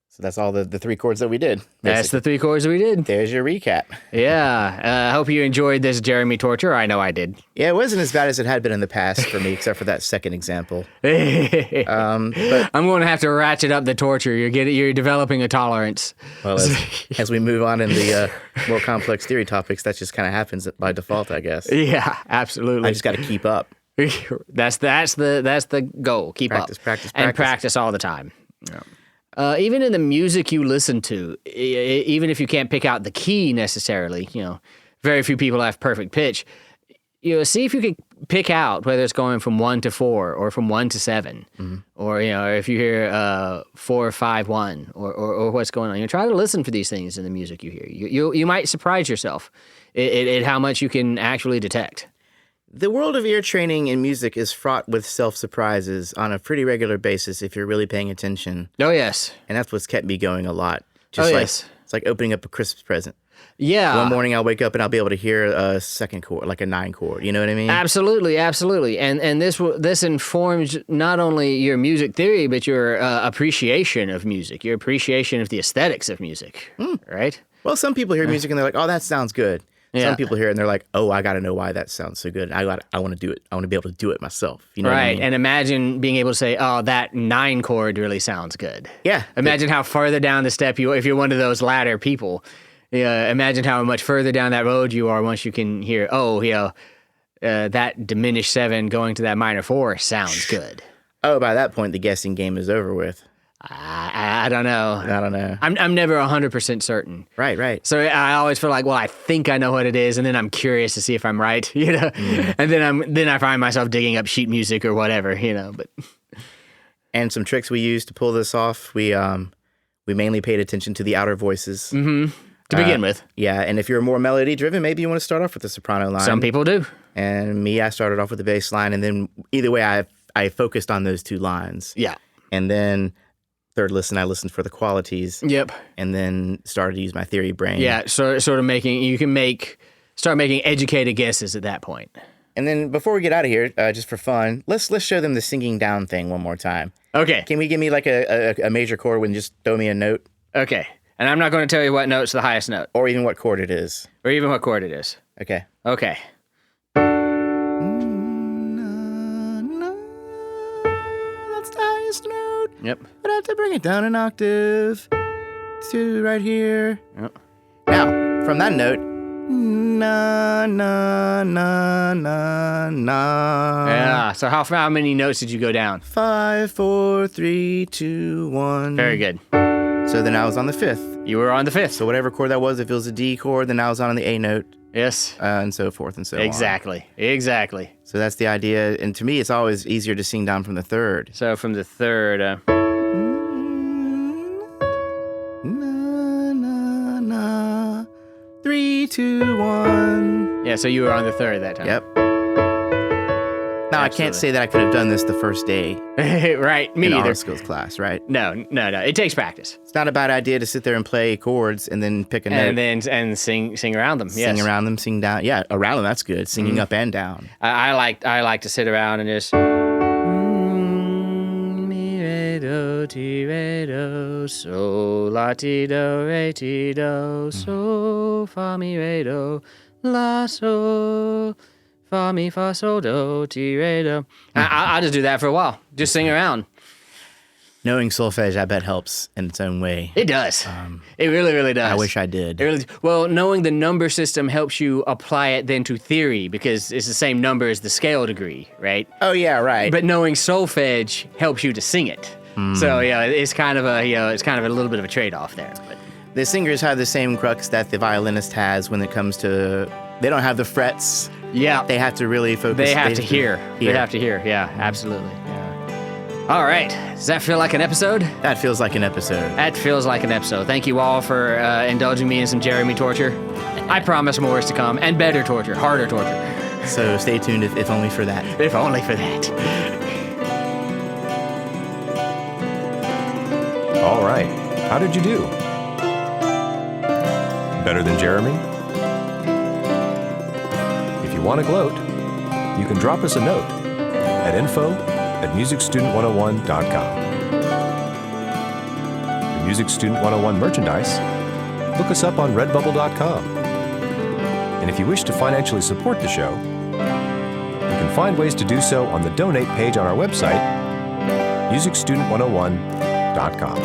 So that's all the 3 chords that we did. That's the 3 chords we did. There's your recap. Yeah. I hope you enjoyed this Jeremy torture. I know I did. Yeah, it wasn't as bad as it had been in the past for me, except for that second example. But I'm going to have to ratchet up the torture. You're developing a tolerance. Well, as we move on in the more complex theory topics, that just kind of happens by default, I guess. Yeah, absolutely. I just got to keep up. That's the goal. Keep up. Practice. And practice all the time. Yeah. Even in the music you listen to, even if you can't pick out the key necessarily, very few people have perfect pitch. See if you can pick out whether it's going from 1 to 4 or from 1 to 7, or if you hear 4, 5, 1, or what's going on. Try to listen for these things in the music you hear. You might surprise yourself at how much you can actually detect. The world of ear training in music is fraught with self-surprises on a pretty regular basis if you're really paying attention. Oh, yes. And that's what's kept me going a lot. Yes. It's like opening up a Christmas present. Yeah. One morning I'll wake up and I'll be able to hear a second chord, like a 9 chord. You know what I mean? Absolutely. And this informs not only your music theory, but your appreciation of music, your appreciation of the aesthetics of music, right? Well, some people hear music and they're like, oh, that sounds good. Yeah. Some people hear it and they're like, oh, I got to know why that sounds so good. I want to do it. I want to be able to do it myself. You know what I mean? And imagine being able to say, oh, that 9 chord really sounds good. Yeah. Imagine how farther down the step if you're one of those ladder people. Imagine how much further down that road you are once you can hear, that diminished 7 going to that minor 4 sounds good. Oh, by that point, the guessing game is over with. I I don't know. I don't know. I'm never 100% certain. Right. So I always feel like, well, I think I know what it is, and then I'm curious to see if I'm right, you know. And then I find myself digging up sheet music or whatever, you know. But and some tricks we used to pull this off. We mainly paid attention to the outer voices to begin with. Yeah, and if you're more melody driven, maybe you want to start off with the soprano line. Some people do. And me, I started off with the bass line, and then either way, I focused on those two lines. Yeah. And then third listen, I listened for the qualities. Yep. And then started to use my theory brain. Yeah, sort of start making educated guesses at that point. And then before we get out of here, just for fun, let's show them the singing down thing one more time. Okay. Can we give me like a major chord and just throw me a note? Okay. And I'm not going to tell you what note's the highest note. Or even what chord it is. Or even what chord it is. Okay. Okay. That's the highest note. Yep. But I have to bring it down an octave to right here. Yep. Now, from that note, na na na na na. Yeah. So how many notes did you go down? 5, 4, 3, 2, 1. Very good. So then I was on the fifth. You were on the fifth. So whatever chord that was, if it was a D chord, then I was on the A note. Yes. And so forth and so on. Exactly. So that's the idea. And to me, it's always easier to sing down from the third. So from the third. Na, na, na. 3, 2, 1. Yeah, so you were on the third that time. Yep. Now, I can't say that I could have done this the first day Right. Me in either. art skills class, right? No. It takes practice. It's not a bad idea to sit there and play chords and then pick a note. And sing around them. Yes. Sing around them, sing down. Yeah, around them, that's good. Singing up and down. I like to sit around and just mi re do ti re do so la ti do re ti do so fa mi re do la so fa mi fa so do ti re do. I'll just do that for a while. Just sing around. Knowing solfege, I bet, helps in its own way. It does. It really, really does. I wish I did. Well, knowing the number system helps you apply it then to theory because it's the same number as the scale degree, right? Oh, yeah, right. But knowing solfege helps you to sing it. So yeah, it's kind of a little bit of a trade-off there. But the singers have the same crux that the violinist has when it comes to, they don't have the frets. yeah, They have to really focus. they have to hear. They have to hear. Yeah, absolutely. Yeah. All right. Does that feel like an episode? That feels like an episode. That feels like an episode. Thank you all for indulging me in some Jeremy torture. I promise more is to come, and better torture, harder torture. So stay tuned if only for that. If only for that. All right. How did you do? Better than Jeremy? If you want to gloat, you can drop us a note at info@musicstudent101.com. For Music Student 101 merchandise, look us up on redbubble.com. And if you wish to financially support the show, you can find ways to do so on the donate page on our website, musicstudent101.com.